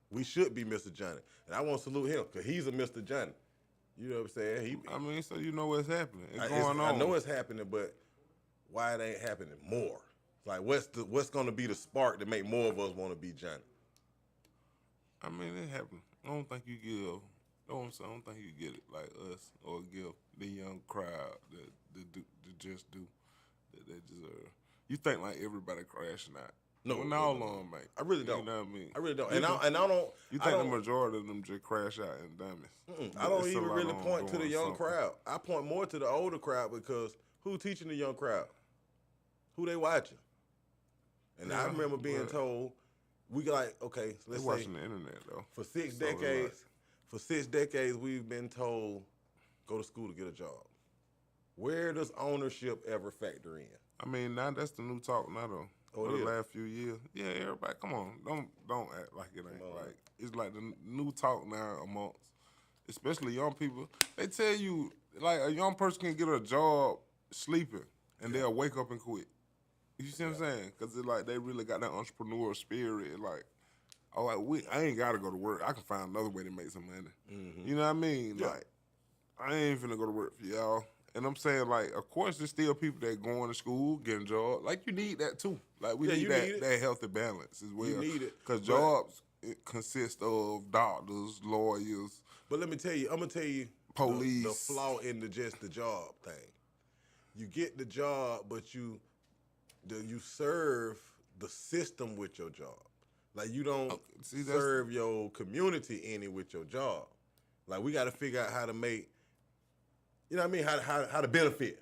we should be Mr. Johnny. And I want to salute him because he's a Mr. Johnny. You know what I'm saying? I mean, so you know what's happening. It's going on. I know it's happening, but why it ain't happening more? Like, what's going to be the spark to make more of us want to be Johnny? I mean, it happened. I don't think you give. I don't think you get it like us or give the young crowd that just do that they deserve. You think like everybody crashing out? No, well, no, all no. of them, mate. I really don't. You know what I mean? I really don't. You And I don't. You I think don't, the majority of them just crash out and dummies? I don't It's a even lot really of them point to the doing young something. crowd. I point more to the older crowd because who teaching the young crowd? Who they watching? And I Yeah, remember being but- told, we like, okay, so They let's say watching the internet though. for 6 So it's decades, for 6 decades we've been told, go to school to get a job. Where does ownership ever factor in? I mean, now that's the new talk now though. Oh, For it the is? last few years. Yeah, everybody, come on. Don't act like it ain't. Come on. Like it's like the new talk now amongst, especially young people. They tell you like a young person can get a job sleeping and they'll wake up and quit. You see what I'm saying? Because it's like they really got that entrepreneurial spirit. Like, oh, like I ain't gotta go to work. I can find another way to make some money. You know what I mean? Yeah. Like, I ain't finna go to work for y'all. And I'm saying, like, of course, there's still people that going to school, getting jobs. Like, you need that too. Like, we Yeah, need you that, need it. that healthy balance as well. need it, Because but- jobs consist of doctors, lawyers. But let me tell you, I'm gonna tell you Police. the flaw in just the job thing. You get the job, but you serve the system with your job. Like you don't see, that's- serve your community any with your job. Like we got to figure out how to make, you know what I mean, how to benefit.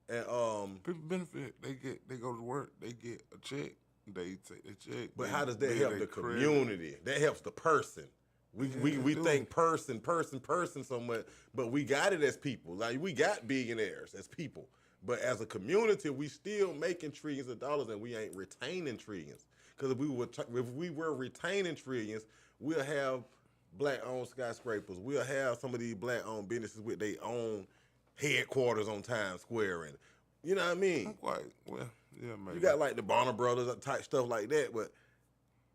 And People benefit. They go to work. They get a check. They take the check. but they how does that build help their the credit. community? That helps the person. We do. think person so much, but we got it as people. Like we got billionaires as people, but as a community, we still making trillions of dollars, and we ain't retaining trillions. Because if we were retaining trillions, we'll have black-owned skyscrapers. We'll have some of these black-owned businesses with their own headquarters on Times Square, and you know what I mean. Quite well, yeah, maybe. You got like the Bonner Brothers type stuff like that, but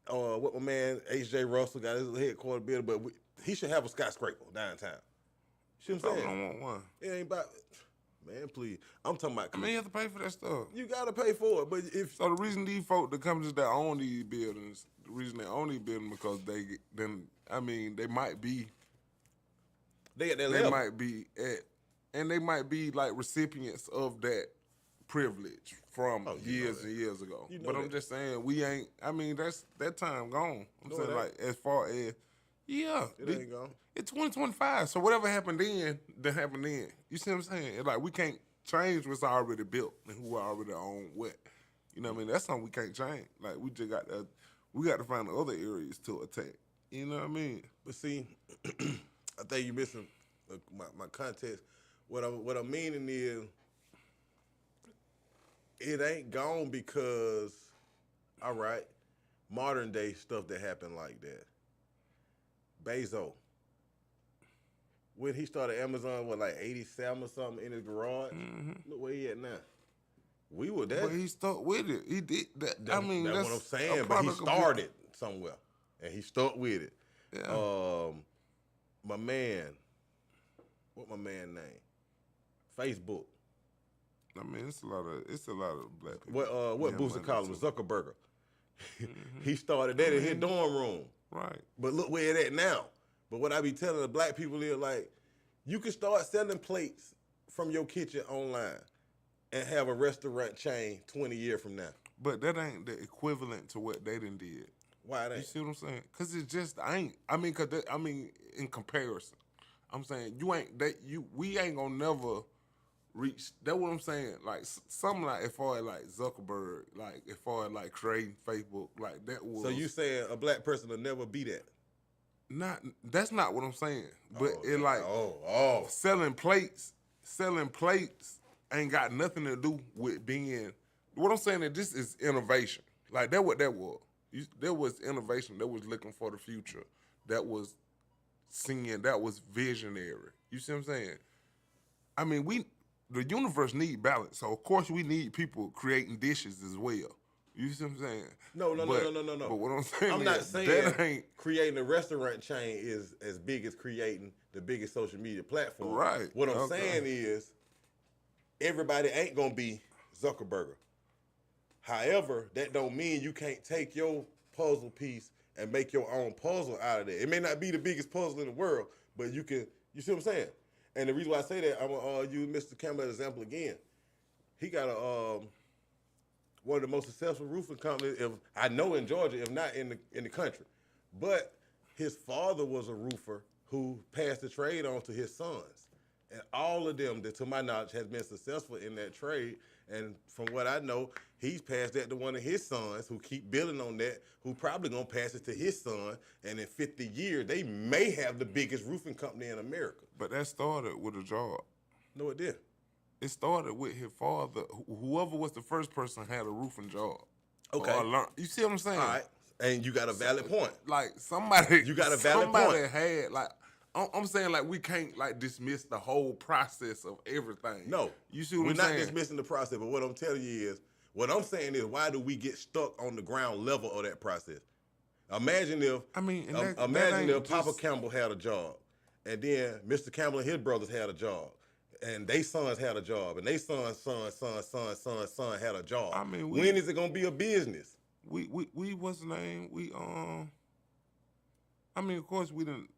what my man H.J. Russell got his headquarters building, but he should have a skyscraper downtown. You see what I'm I saying? don't want one. It ain't about, man, please. I'm talking about, I mean, you have to pay for that stuff. you got to pay for it, but if, So the reason these folk, the companies that own these buildings, the reason they own these buildings because they might be, they got that they level. might be at, and they might be like recipients of that privilege from Oh, you know years that. and years ago. You know But I'm that. just saying, we ain't, I mean, that's that time gone. I'm No, saying it like, as far as, yeah. It ain't gone. It's 2025, so whatever happened then, that happened then. You see what I'm saying? It's like we can't change what's already built and who already own what. You know what I mean? That's something we can't change. Like we just got to find the other areas to attack. You know what I mean? But see, I think you're missing my context. What I'm meaning is, it ain't gone because, all right, modern day stuff that happened like that. Bezos, when he started Amazon, like 87 or something in his garage. Look where he at now. We were that. But he stuck with it. He did that. I mean, that's that's what I'm a saying. But he product of- started somewhere, and he stuck with it. Yeah. My man, what my man name? Facebook. I mean, it's a lot of black people. What Yeah, Booster money called him? too. Zuckerberger. He started that in his dorm room. Right. But look where it at now. But what I be telling the black people is like, you can start selling plates from your kitchen online and have a restaurant chain 20 years from now. But that ain't the equivalent to what they done did. Why it You ain't? see what I'm saying? Cause it's just in comparison, I'm saying we ain't gonna never reach. That's what I'm saying. Like something like as far as like Zuckerberg, like as far as like creating Facebook, like that was. So you saying a black person will never be that? Not that's not what I'm saying. But it like oh. selling plates ain't got nothing to do with being. What I'm saying is this is innovation. Like that what that was. There was innovation. That was looking for the future. That was seeing. That was visionary. You see what I'm saying? I mean, the universe need balance. So of course we need people creating dishes as well. You see what I'm saying? No. But what I'm saying I'm is not saying that ain't creating a restaurant chain is as big as creating the biggest social media platform. right. What I'm saying is everybody ain't gonna be Zuckerberg. However, that don't mean you can't take your puzzle piece and make your own puzzle out of it. It may not be the biggest puzzle in the world, but you can. You see what I'm saying? And the reason why I say that, I'm gonna use Mr. Campbell as an example again. He got one of the most successful roofing companies, if I know in Georgia, if not in the country. But his father was a roofer who passed the trade on to his sons. And all of them, that to my knowledge, has been successful in that trade. And from what I know, he's passed that to one of his sons who keep building on that, who probably gonna pass it to his son. And in 50 years, they may have the biggest roofing company in America. But that started with a job. No, it did. It started with his father. Whoever was the first person had a roofing job. Okay. You see what I'm saying? All right. And you got a valid point. Like somebody, You got a valid somebody point. had like. I'm saying like we can't like dismiss the whole process of everything. No. You see what We're I'm not saying? dismissing the process, but what I'm telling you is, what I'm saying is, why do we get stuck on the ground level of that process? Imagine if imagine if Papa Campbell had a job, and then Mr. Campbell and his brothers had a job, and they sons had a job, and they son had a job. I mean, when is it gonna be a business? We what's the name? I mean, of course we didn't.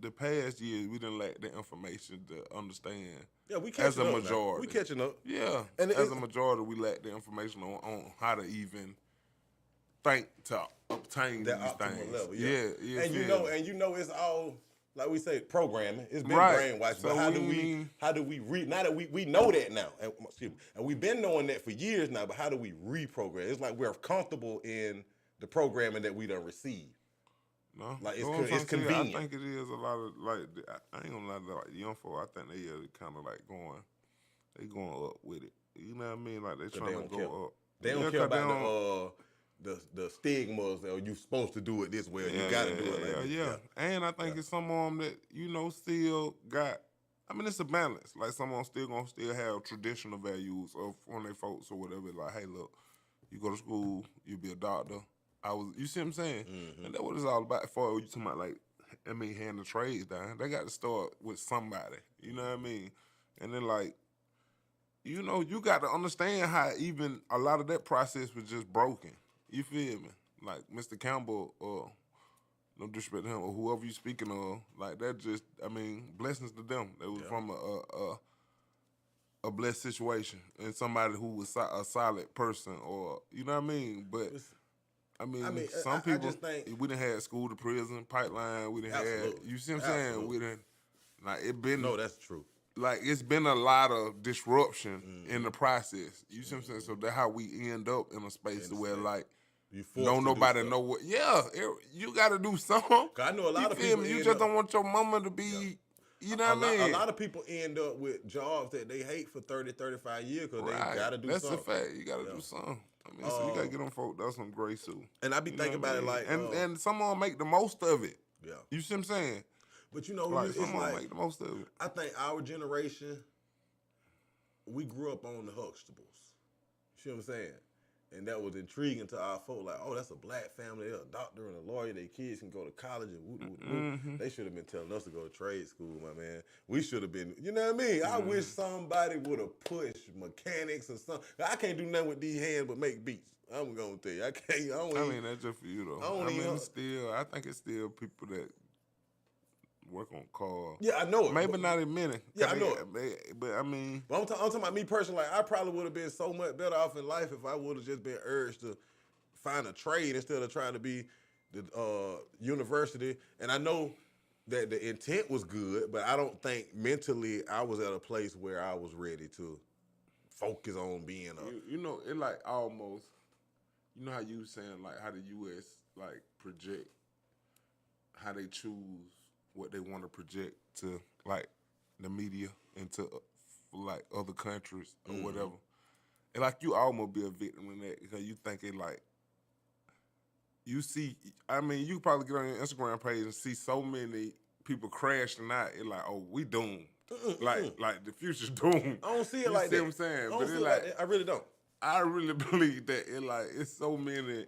The past years we didn't lack the information to understand. Yeah, we catching as a up majority. Now. We catching up. Yeah, and as a majority, we lack the information on how to even think to obtain that these optimal things. level. Yeah, and you know, it's all like we say, programming. It's been right. brainwashed. So but how do we now that we know that now? And, excuse me, and we've been knowing that for years now. But how do we reprogram? It's like we're comfortable in the programming that we done received. No, like it's convenient. I think it is a lot of like I ain't gonna lie to like young folk. I think they are kind of like going up with it. You know what I mean? Like they trying to go up. They don't care about the stigmas or you supposed to do it this way. Or you got to do it like this. Yeah. And I think it's some of them that still got. I mean, it's a balance. Like some of them still have traditional values of on their folks or whatever. Like, hey, look, you go to school, you be a doctor. You see what I'm saying? Mm-hmm. And that's what it's all about. For you talking about, like, I mean, hand the trades down. They got to start with somebody. You know what I mean? And then, like, you know, you got to understand how even a lot of that process was just broken. You feel me? Like Mr. Campbell, or no disrespect to him, or whoever you speaking of, like that just, I mean, blessings to them. They was from a blessed situation and somebody who was a solid person, or you know what I mean. But I mean some people, just think, we done had school to prison pipeline. We done had, you see what I'm saying? We done, like it been. No, that's true. Like it's been a lot of disruption in the process. You see what I'm saying? So that's how we end up in a space where like don't nobody know what. Yeah, you got to do something. I know a lot of people. You just don't want your mama to be. You know what I mean? A lot of people end up with jobs that they hate for 30, 35 years because they got to do something. That's a fact. You got to do something. I mean, so you got to get them folk. That's some grace too. And I be thinking about it like, and some of them make the most of it. Yeah, you see what I'm saying? But you know, like, it's like make the most of it. I think our generation, we grew up on the Huxtables. You see what I'm saying? And that was intriguing to our folk. Like, oh, that's a black family. They're a doctor and a lawyer. Their kids can go to college and whoop, whoop, whoop. Mm-hmm. They should have been telling us to go to trade school, my man. We should have been, you know what I mean? I wish somebody would have pushed mechanics or something. I can't do nothing with these hands but make beats. I'm going to tell you. I can't. I mean, that's just for you, though. I think it's still people that work on cars. Yeah, I know it. Maybe not in many. Yeah, I know it. But I mean. But I'm talking about me personally. Like, I probably would have been so much better off in life if I would have just been urged to find a trade instead of trying to be the university. And I know that the intent was good, but I don't think mentally I was at a place where I was ready to focus on being a. You know, it like almost. You know how you saying like how the U.S. like project, how they choose what they want to project to like the media and to like other countries or whatever. And like you almost be a victim in that because you think it like you see. I mean, you probably get on your Instagram page and see so many people crashing out. It like, oh, we doomed. Like the future's doomed. I don't see it you like see that. what I'm saying? I don't But see it it like that. I really don't. I really believe that it like it's so many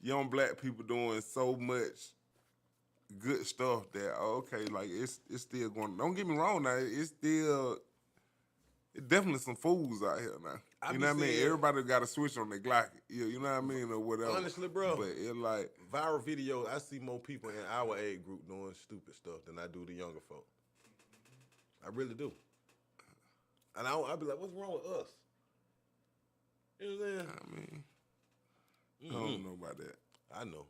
young black people doing so much good stuff that okay, like it's still going. Don't get me wrong now, it's definitely some fools out here now. You know what I mean? Everybody got a switch on their Glock. You know what I mean, or whatever. Honestly, bro. But it like viral videos, I see more people in our age group doing stupid stuff than I do the younger folk. I really do. And I'll be like, what's wrong with us? You know what I'm saying? I mean, I don't know about that. I know.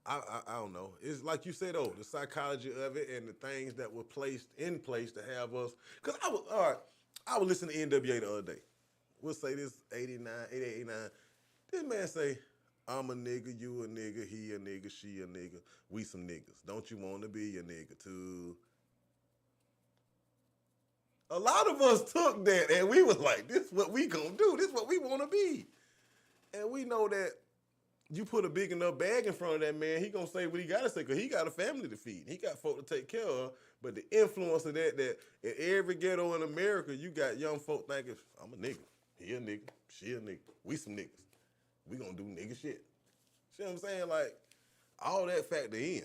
I don't know. It's like you said though, the psychology of it and the things that were placed in place to have us. Cause I was listening to NWA the other day. We'll say this 89, 88, 89. This man say, I'm a nigga, you a nigga, he a nigga, she a nigga, we some niggas. Don't you want to be a nigga too? A lot of us took that and we was like, this is what we gonna do. This is what we want to be. And we know that you put a big enough bag in front of that man, he gonna say what he gotta say because he got a family to feed. He got folk to take care of. But the influence of that in every ghetto in America, you got young folk thinking, I'm a nigga. He a nigga. She a nigga. We some niggas. We gonna do nigga shit. See what I'm saying? Like, all that factor in.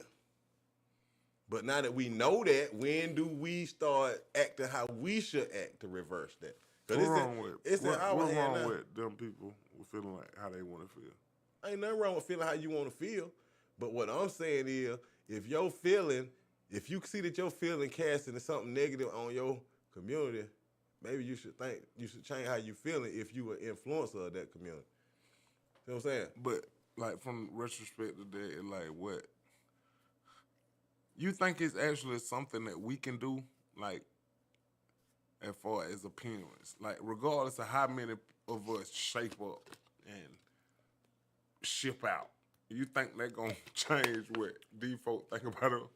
But now that we know that, when do we start acting how we should act to reverse that? What's wrong with now. them people feeling like how they want to feel? Ain't nothing wrong with feeling how you want to feel. But what I'm saying is, if you see that your feeling casting something negative on your community, maybe you should change how you feeling if you an influencer of that community. See what I'm saying? But like from retrospect to that, like what? You think it's actually something that we can do, like as far as appearance, like regardless of how many of us shape up and ship out. You think that gonna change what these folk think about us?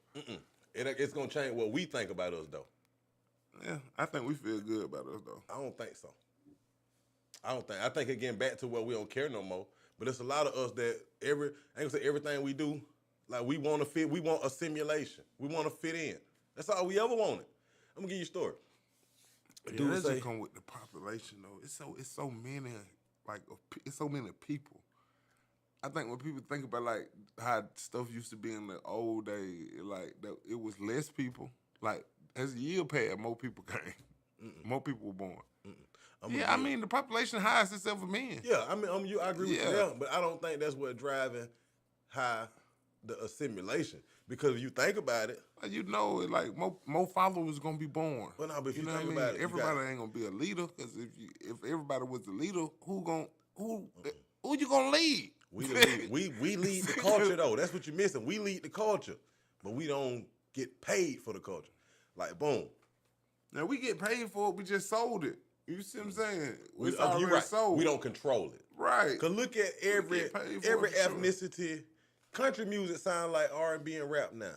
It's gonna change what we think about us though. Yeah, I think we feel good about us though. I don't think so. I think again back to where we don't care no more. But it's a lot of us that I ain't gonna say everything we do, like we want to fit. We want a simulation. We want to fit in. That's all we ever wanted. I'm gonna give you a story. Yeah, that just come with the population though. It's so many it's so many people. I think when people think about like how stuff used to be in the old days, like it was less people. Like as the year passed, more people came. More people were born. I mean the population highest it's ever been. Yeah, I mean I agree with you there, but I don't think that's what driving high the assimilation. Because if you think about it, you know, like more followers gonna be born. Well, no, but if you know think what I mean? about it, Everybody ain't gonna be a leader. Because if everybody was the leader, who you gonna lead? We lead the culture though. That's what you're missing. We lead the culture, but we don't get paid for the culture. Like boom. Now we get paid for it. We just sold it. You see what I'm saying? It's You're already right. sold. We don't control it. Right. Cause look at every ethnicity. Sure. Country music sound like R&B and rap now.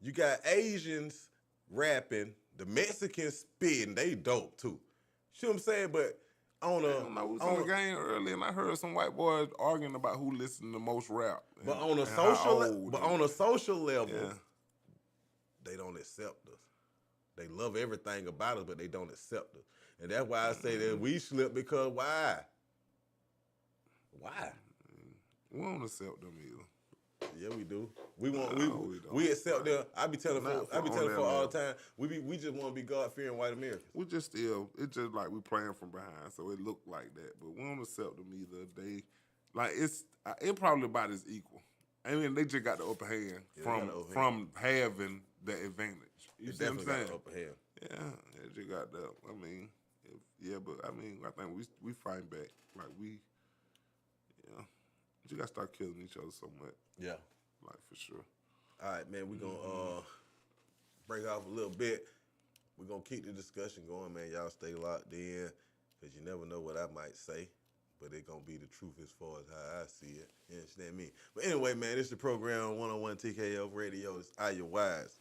You got Asians rapping, the Mexicans spitting. They dope too. See what I'm saying? But I was on the game earlier and I heard some white boys arguing about who listened to most rap. But on a social level, they don't accept us. They love everything about us, but they don't accept us. And that's why I say that we slip because why? Why? We don't accept them either. Yeah, we do. We accept them. I be telling folks all the time. We just want to be God-fearing white Americans. We just it's just like we playing from behind, so it look like that. But we don't accept them either. They like it probably about as equal. I mean, they just got the upper hand from having the advantage. You see what I'm saying? Got the upper hand. Yeah, they just got the. I mean, but I mean, I think we fight back. Like you gotta start killing each other so much. Yeah. Like for sure. All right, man, we gonna break off a little bit. We're going to keep the discussion going, man. Y'all stay locked in because you never know what I might say, but it's going to be the truth as far as how I see it. You understand me? But anyway, man, this is the program 101 TKF Radio. It's Iyah Wise.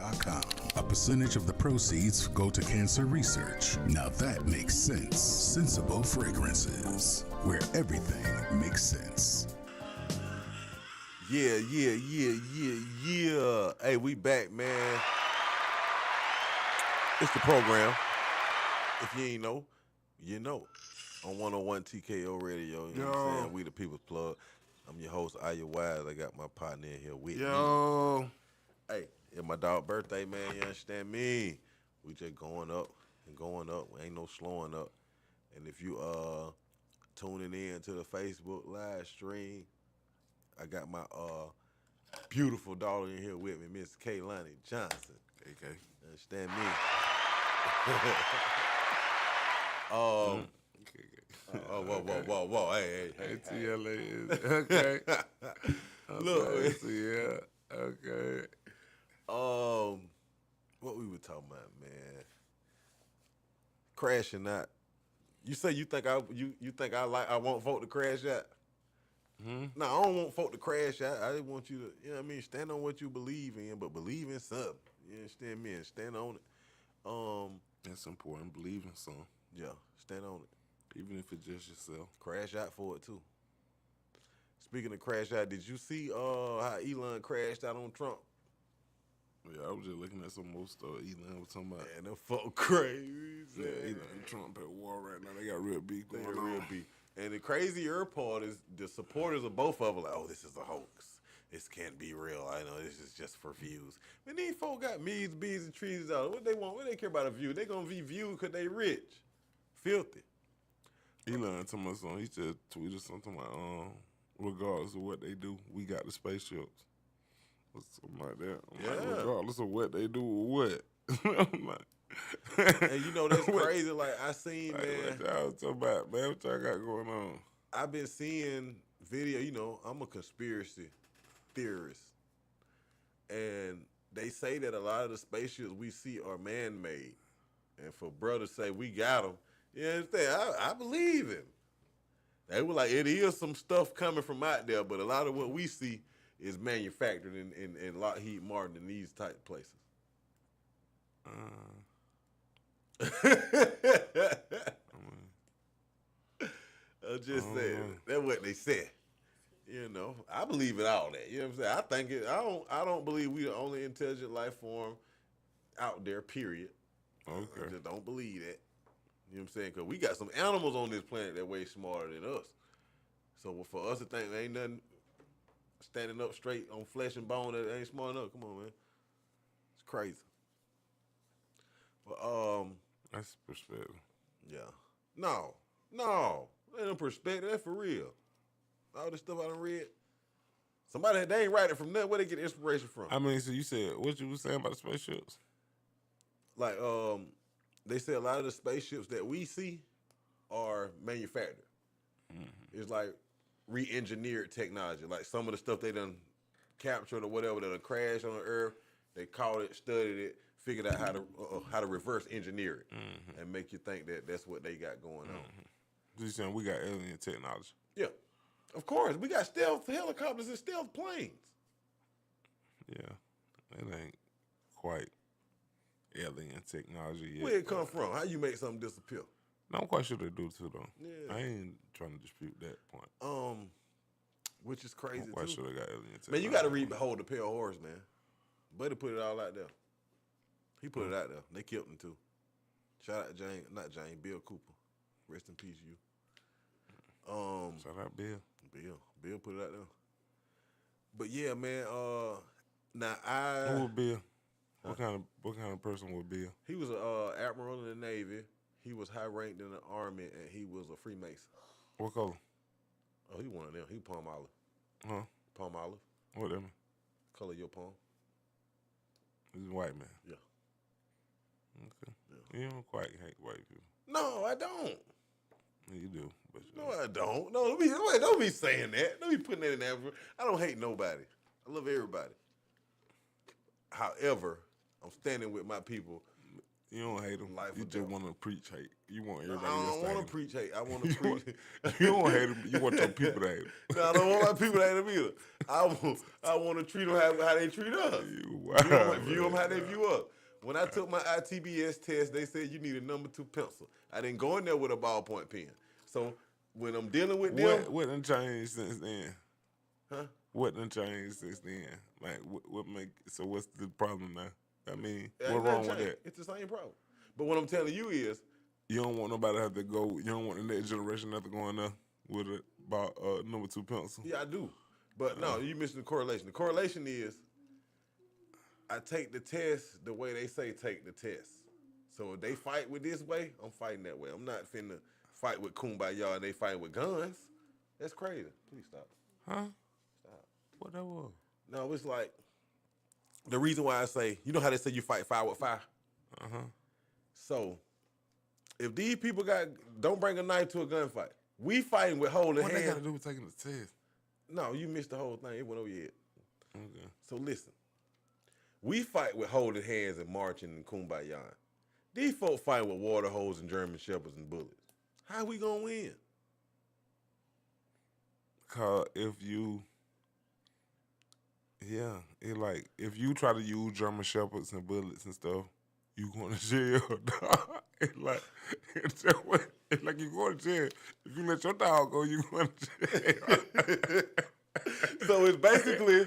FabeCosmetics.com. A percentage of the proceeds go to cancer research. Now that makes sense. Sensible Fragrances, where everything makes sense. Yeah. Hey, we back, man. It's the program. If you ain't know, you know. On 101 TKO Radio, you know what I'm saying? We the People's Plug. I'm your host, Iyah Wise. I got my partner in here with me. Hey, it's my dog's birthday, man. You understand me? We just going up and going up. Ain't no slowing up. And if you tuning in to the Facebook live stream, I got my beautiful daughter in here with me, Miss Kaylani Johnson. AK. You understand me? Whoa. Hey. TLA is okay. Look, Yeah, okay. What we were talking about, man? Crashing out. You say you think I won't vote to crash out? No, I don't want folk to crash out. I just want you to, you know what I mean, stand on what you believe in, but believe in something. You understand me? And stand on it. That's important. Believe in something. Yeah, stand on it. Even if it's just yourself. Crash out for it too. Speaking of crash out, did you see how Elon crashed out on Trump? Yeah, I was just looking at some more stuff Elon was talking about. Man, them folk crazy. Yeah, Elon and Trump at war right now. They got real beef They going got on. real beef. And the crazier part is the supporters of both of them like, oh, this is a hoax. This can't be real. I know this is just for views. Man, these folk got me's, bees, and trees out. What they want? What they care about a view? They gonna be viewed because they rich. Filthy. Elon told me something. He just tweeted something like, regardless of what they do, we got the spaceships. Or something like that. I'm like, Yeah. regardless of what they do or what. I'm like, And you know that's crazy. Like I seen, like, man. what y'all talking about, man? What y'all got going on? I've been seeing video. You know, I'm a conspiracy theorist, and they say that a lot of the spaceships we see are man-made. And for brothers say we got them, you understand? I believe him. They were like, it is some stuff coming from out there, but a lot of what we see is manufactured in Lockheed Martin and these type places. I'm just saying. That's what they said. You know, I believe in all that. You know what I'm saying? I think it. I don't believe we the only intelligent life form out there. Period. Okay. I just don't believe that. You know what I'm saying? Because we got some animals on this planet that way smarter than us. So for us to think there ain't nothing standing up straight on flesh and bone that ain't smart enough, come on, man. It's crazy. But That's perspective. yeah. No. That ain't no perspective. That's for real. All this stuff I done read. Somebody, they ain't write it from nothing. Where they get inspiration from? I mean, so you said, what you was saying about the spaceships? Like, they say a lot of the spaceships that we see are manufactured. Mm-hmm. It's like re-engineered technology. Like some of the stuff they done captured or whatever that done crashed on the Earth, they caught it, studied it, figured out how to reverse engineer it and make you think that that's what they got going on. You saying we got alien technology? Yeah, of course. We got stealth helicopters and stealth planes. Yeah, it ain't quite alien technology yet. Where it come from? How you make something disappear? No, I'm quite sure they do too, though. Yeah. I ain't trying to dispute that point. Which is crazy I'm quite too. sure they got alien technology. Man, you got to read Behold the Pale Horse, man. Buddy put it all out there. He put it out there. They killed him too. Shout out to Bill Cooper. Rest in peace, you. Shout out Bill. Bill put it out there. But yeah, man. Now Who was Bill? What kind of person was Bill? he was a admiral in the Navy. He was high ranked in the Army, and he was a Freemason. What color? Oh, he one of them. He palm olive. Huh? Palm olive. What that mean? Color your palm. He's a white man. Yeah. Okay. Yeah. You don't quite hate white people. No, I don't. You do, but you No, I don't. No, don't be saying that. Don't be putting that in there. I don't hate nobody. I love everybody. However, I'm standing with my people You don't hate them. Life You or just death. want to preach hate. You want No, everybody I else don't to hate want 'em. to preach hate. I want to You preach. want- You don't hate them. You want your people to hate 'em. No, I don't want my people to hate them either. I want to treat them how they treat us. You View them how they view us. When I took my ITBS test, they said you need a number 2 pencil. I didn't go in there with a ballpoint pen. So when I'm dealing with them, What done changed since then? huh? What done changed since then? Like, what make? So what's the problem now? I mean, Ain't what nothing wrong with changed. that? It's the same problem. But what I'm telling you is, You don't want nobody to have to go. You don't want the next generation to have to go in there with a number 2 pencil. yeah, I do. But no, you missing the correlation. The correlation is I take the test the way they say take the test. So if they fight with this way, I'm fighting that way. I'm not finna fight with kumbaya and they fight with guns. That's crazy. Please stop. Huh? Stop. What that was? No, it's like the reason why I say, you know how they say you fight fire with fire? So if these people don't bring a knife to a gunfight, we fighting with holding What they got hands. to do with taking the test? No, you missed the whole thing. It went over your head. Okay. So listen, we fight with holding hands and marching and kumbaya. These folk fight with water holes and German shepherds and bullets. How we gonna win? Cause if you try to use German shepherds and bullets and stuff, you going to jail. it's like you going to jail. If you let your dog go, you going to jail. So it's basically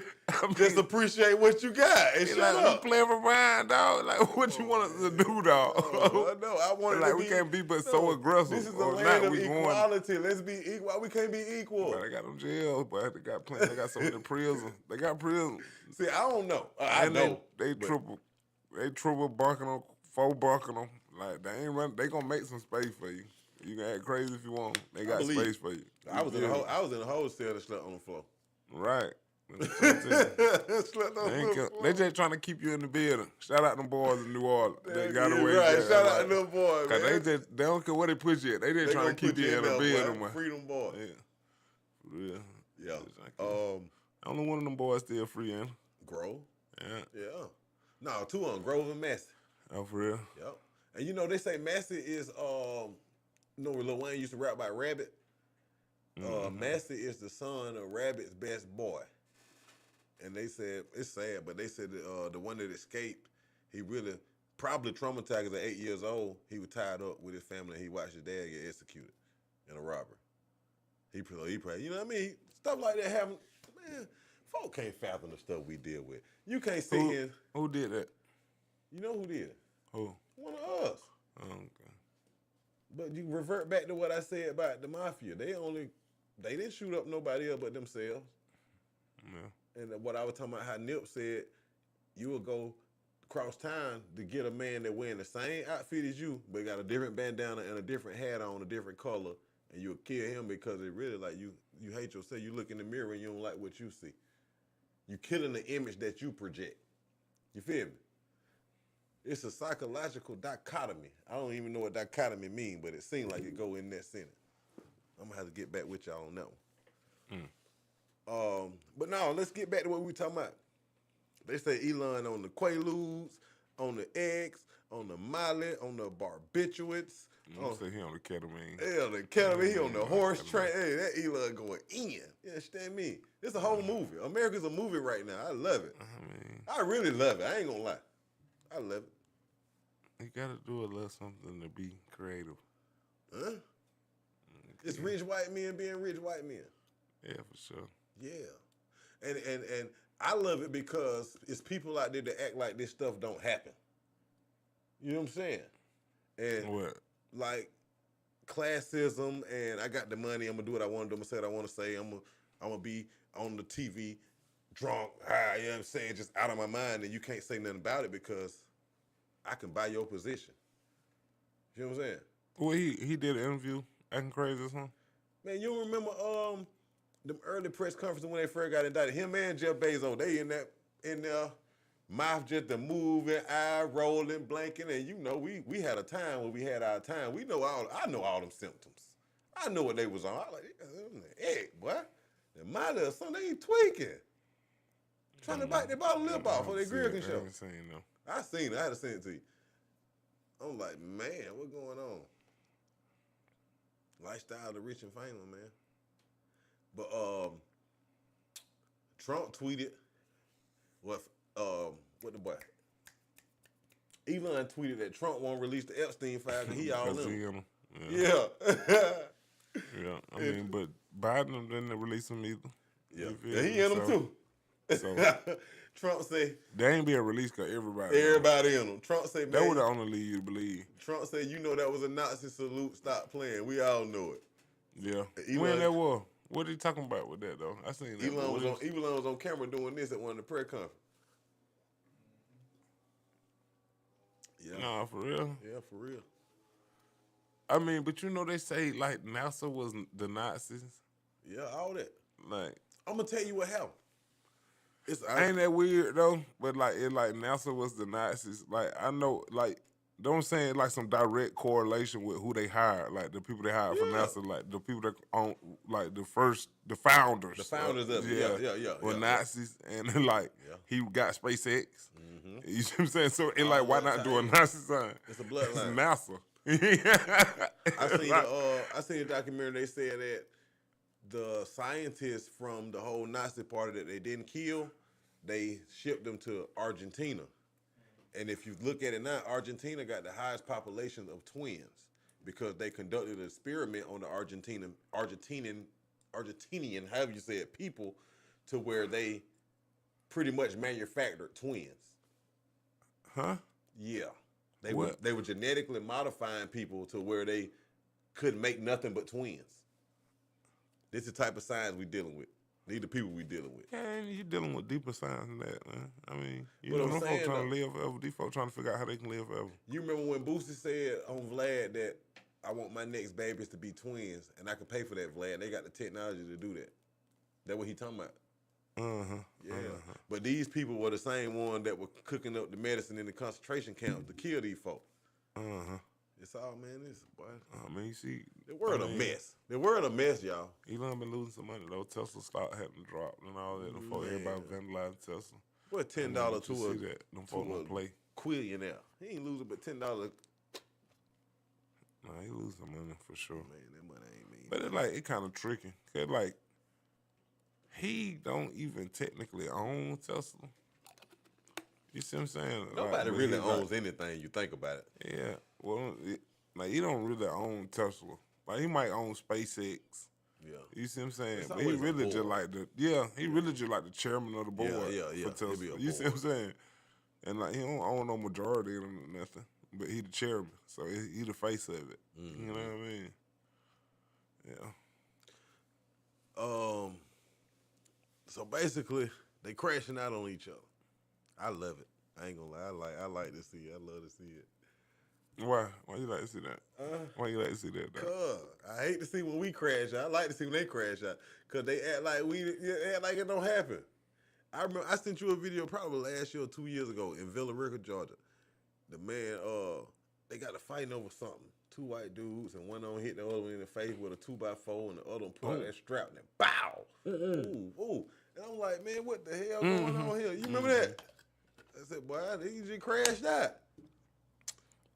just appreciate what you got and It's shut like up. we playing for Brian, dog. Like what you want us to do, dog? No, I want it Like to we be, can't be but so aggressive. This is the or land not, of we going. equality. Let's be equal. Why we can't be equal? But they got them jails, but they got plenty. They got so many prison. They got prison. See, I don't know. I And know. They triple bunking them, 4 bunking them. Like they ain't run. They gonna make some space for you. You can act crazy if you want. They got believe space for you. I was in a whole cell that slept on the floor. Right. Slept on They, the floor. they just trying to keep you in the building. Shout out them boys in New Orleans. They got Yeah, away. right. with that. Shout out Like, to them boys, Cause man. they don't care where they put you at. They just They trying to gonna keep put you in the there, building, boy. man. Freedom boy. Yeah. For real. Yeah. Only one of them boys still free, ain't Grove. Yeah. Yeah. No, 2 on Grove and Massey. Oh, for real? Yep. And you know they say Massey is you know where Lil Wayne used to rap about Rabbit? Massey is the son of Rabbit's best boy. And they said, it's sad, but they said the one that escaped, he really probably traumatized at 8 years old. He was tied up with his family and he watched his dad get executed in a robbery. He probably, you know what I mean? Stuff like that happen. Man, folk can't fathom the stuff we deal with. You can't sit here. Who did that? You know who did it? Who? One of us. Oh, okay. But you revert back to what I said about the mafia. They didn't shoot up nobody else but themselves. Yeah. And what I was talking about, how Nip said, you will go across town to get a man that wearing the same outfit as you, but got a different bandana and a different hat on, a different color, and you'll kill him because it really like you hate yourself. You look in the mirror and you don't like what you see. You killing the image that you project. You feel me? It's a psychological dichotomy. I don't even know what dichotomy mean, but it seems like it go in that sentence. I'm gonna have to get back with y'all on that one. But no, let's get back to what we talking about. They say Elon on the Quaaludes, on the eggs, on the Molly, on the barbiturates. Say he on the ketamine. Yeah, the ketamine, he on the horse train. Hey, that Elon going in. You understand me? It's a whole movie. America's a movie right now. I love it. I really love it. I ain't gonna lie. I love it. You gotta do a little something to be creative. Huh? It's rich white men being rich white men. Yeah, for sure. Yeah. And I love it because it's people out there that act like this stuff don't happen. You know what I'm saying? And What? like classism and I got the money, I'm gonna do what I want to do, I'm gonna say what I want to say, I'm gonna be on the TV drunk, you know what I'm saying, just out of my mind, and you can't say nothing about it because I can buy your position. You know what I'm saying? Well, he did an interview acting crazy or something. Man, you remember them early press conferences when they first got indicted? Him and Jeff Bezos, they in there, mouth just a moving, eye rolling, blanking, and you know we had a time when we had our time. I know all them symptoms. I know what they was on. I like, hey, boy, and my little son, they tweaking, trying to bite their bottom lip off for their grill can show. I ain't seen no. I seen it. I had to send it to you. I'm like, man, what's going on? Lifestyle of the rich and famous, man. But Trump tweeted what the boy? Elon tweeted that Trump won't release the Epstein file because he all Because he in. Yeah. Yeah. Yeah. I mean, but Biden didn't release him either. Yeah. You feel Yeah, me? he in them too. So Trump say they ain't be a release because everybody. everybody in them. Trump say, That man, would only lead you to believe. Trump said, you know that was a Nazi salute. Stop playing. We all know it. Yeah. Elon- When that was? What are you talking about with that though? I seen that. Elon What was on camera doing this at one of the press conferences. Yeah. Nah, for real. Yeah, for real. I mean, but you know they say like NASA was the Nazis. Yeah, all that. Like, I'm gonna tell you what happened. ain't that weird though? But like, it like NASA was the Nazis. Like, I know, like, don't say like some direct correlation with who they hired. Like the people they hired for Yeah. NASA, like the people that own, like the founders. The founders of it. Yeah. were yeah. Nazis, and like Yeah. he got SpaceX. Mm-hmm. You see what I'm saying? So it like, All why that not do a time. Nazi sign? It's a bloodline. NASA. I seen a documentary. They said that the scientists from the whole Nazi party that they didn't kill, they shipped them to Argentina. And if you look at it now, Argentina got the highest population of twins because they conducted an experiment on the Argentinian, however you say it, people, to where they pretty much manufactured twins. Huh? Yeah. They What? were genetically modifying people to where they couldn't make nothing but twins. This is the type of science we dealing with. These the people we dealing with. Yeah, you dealing with deeper science than that, man. I mean, you But know, I'm them folks saying, trying though- to live forever. These folks trying to figure out how they can live forever. You remember when Boosie said on Vlad that I want my next babies to be twins and I could pay for that, Vlad. They got the technology to do that. That's what he talking about. Uh-huh. Yeah. But these people were the same one that were cooking up the medicine in the concentration camps to kill these folks. Uh-huh. It's all, man, this, boy. I mean, you see. The world I a mean, mess. The world a mess, y'all. Elon been losing some money, though. Tesla stock hadn't dropped and all that. Before Man. everybody vandalized Tesla. What $10 But to you a see that. Them folks don't play. quillionaire? He ain't losing but $10. Nah, he losing money for sure. Man, that money ain't mean. But it like, it kind of tricky. Cause like, he don't even technically own Tesla. You see what I'm saying? Nobody but really he, owns anything. You think about it. Yeah, well, like he don't really own Tesla. Like he might own SpaceX. Yeah. You see what I'm saying? It's But he always a really just board. like he really just like the chairman of the board yeah. for Tesla. He be a You see what I'm board. saying? And like he don't own no majority of them or nothing, but he the chairman, so he the face of it. You know what I mean? Yeah. So basically, they crashing out on each other. I love it. I ain't gonna lie. I like to see it. I love to see it. Why? Why you like to see that? Why you like to see that? Dog? Cause I hate to see when we crash out. I like to see when they crash out. Cause they act like it don't happen. I remember I sent you a video probably last year or 2 years ago in Villa Rica, Georgia. The man, they got a fighting over something. Two white dudes and one on hit the other one in the face with a 2x4 and the other one put out that strap and then bow. Ooh. And I'm like, man, what the hell going on here? You remember that? I said, boy, he just crashed out.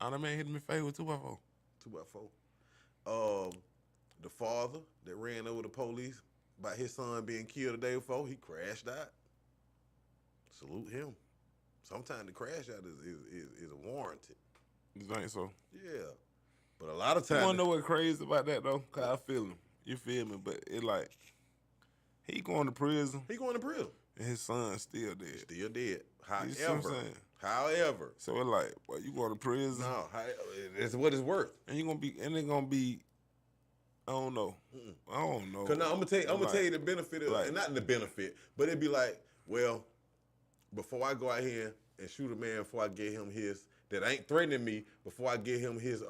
Oh, that man hit me in the face with 2x4. 2x4. The father that ran over the police by his son being killed the day before, he crashed out. Salute him. Sometimes the crash out is warranted. You think so? Yeah. But a lot of You times, wanna know what's crazy about that though? Cause I feel him. You feel me? But it like he going to prison he going to prison. and his son's still dead. Still dead. You see what I'm saying? However, So it like, well, you going to prison no, it's what it's worth. and you they're gonna be. I don't know. I don't know. Cause now I'm gonna tell you the benefit of, like- and not the benefit, but it'd be like, well, before I go out here and shoot a man, before I get him his that ain't threatening me, before I get him his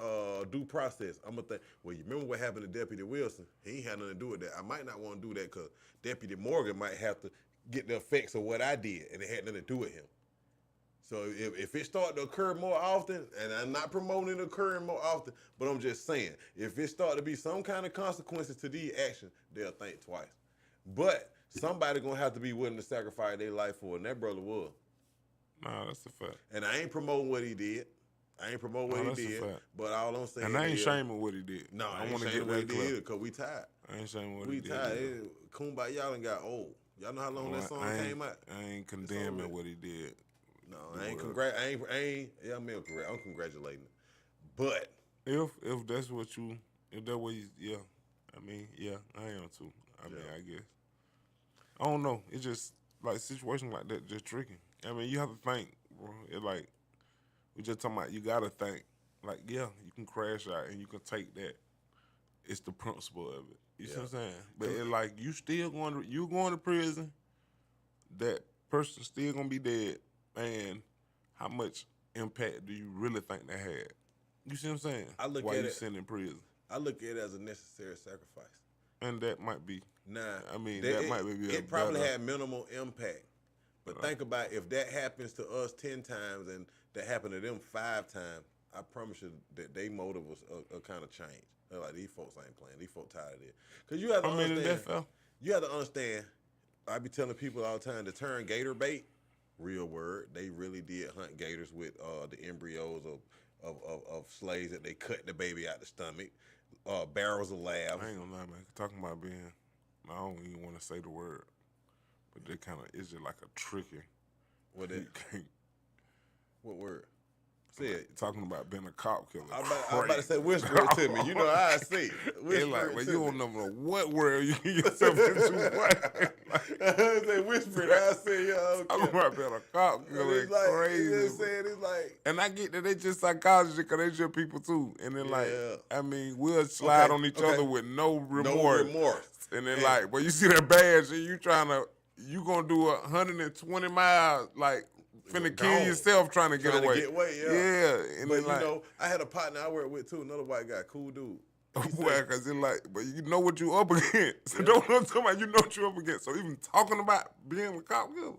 due process, I'm gonna think, well, you remember what happened to Deputy Wilson? He ain't had nothing to do with that. I might not want to do that because Deputy Morgan might have to get the effects of what I did, and it had nothing to do with him. So if it start to occur more often, and I'm not promoting it occurring more often, but I'm just saying, if it start to be some kind of consequences to these actions, they'll think twice. But somebody gonna have to be willing to sacrifice their life for it, and that brother was. Nah, that's a fact. And I ain't promoting what he did. I ain't promote what that's he a did, fact. but all I'm saying And I ain't is, shaming what he did. No, I ain't wanna shaming get what he that clear. did because we tired. I ain't shaming what We he did. tired. either. Kumbaya done got old. Y'all know how long that song came out? I ain't over condemning with. what he did. No, I ain't yeah, I'm congratulating him. But If that's what you, if that way, yeah. I mean, yeah, I am too. I mean, I guess. I don't know. It's just like situations like that just tricky. I mean, you have to think, bro. It like we just talking about. You gotta think. Like, yeah, you can crash out and you can take that. It's the principle of it. You see what I'm saying? But it's like you still going to prison. That person still gonna be dead. And how much impact do you really think that had? You see what I'm saying? I look While at you it- sitting in prison. I look at it as a necessary sacrifice. And that might be. Nah, I mean, that might be a it probably better- had minimal impact. But think about if that happens to us 10 times and that happened to them 5 times, I promise you that their motive was a kind of change. They're like, these folks ain't playing. These folks tired of this. Because you have to I mean, is understand. that fair? You have to understand. I be telling people all the time to turn gator bait. Real word. They really did hunt gators with the embryos of slaves that they cut the baby out the stomach, barrels of labs. I ain't gonna lie, man. Talking about being, I don't even want to say the word, but they kind of, it's just like a tricky. What You it? can't, What word? Say it. talking about being a cop killer. I'm about to say whisper it to me. You know how I see it. It's Whisper like, it well, to you me. don't know what world you get yourself into. I say whisper it. I say, yo, Talking about being a cop killer, it's like, crazy. You know what I'm saying? It's like, And I get that they just psychologists because they just people too. And then like, I mean, we'll slide Okay, on each okay. other with no remorse. no remorse. And then like, well, you see that badge and you gonna do 120 miles, like, finna kill Gone. yourself trying to get Trying to away. get away, yeah. Yeah. And But then you like, know, I had a partner I worked with too, another white guy, cool dude. well, cause it's like, but you know what you up against. So don't know talking about you know what you up against. So even talking about being a cop killer,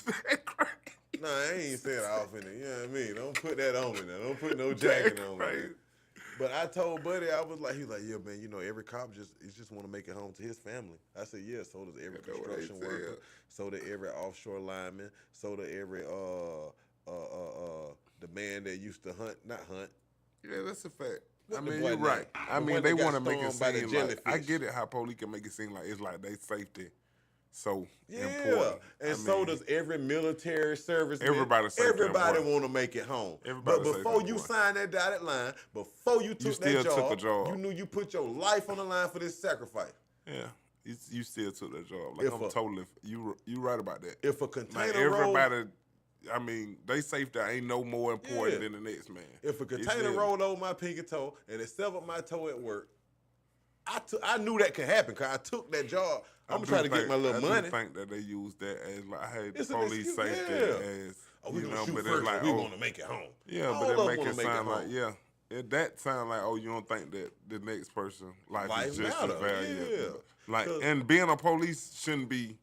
that's crazy. Nah, I ain't saying off in it. You know what I mean? Don't put that on me now. Don't put no jacket on me. crazy. But I told Buddy, I was like, he was like, yeah, man, you know, every cop just want to make it home to his family. I said, yeah, so does every That's what they construction worker, said. so does every offshore lineman, so does every the man that used to not hunt. Yeah, that's a fact. What I the mean, boy you're right. name? I The mean, one they that got want to make it stung by the seem like, I jellyfish. get it how police can make it seem like it's like they safety so Yeah, important. and I so mean, does every military service. Everybody's safety Everybody important. want to make it home. Everybody's But safety before you important. signed that dotted line, before you took still that took a job. you knew you put your life on the line for this sacrifice. Yeah, you still took that job. Like If I'm a- totally, you right about that. If a Like container roll, everybody, I mean, they safety ain't no more important Yeah. than the next man. if a You container feel me? rolled over my pinky toe and it severed my toe at work, I knew that could happen because I took that job. I'm trying to get my little money. I do think that they use that as like, hey, It's an police excuse, safety yeah. as, Oh, we you gonna know, shoot but first, it's like, we oh, want to make it home. yeah, All but of it us make wanna it make sound like, home. yeah. That sound like, oh, you don't think that the next person life Life is just matter, as valuable. yeah. Like, 'Cause- and being a police shouldn't be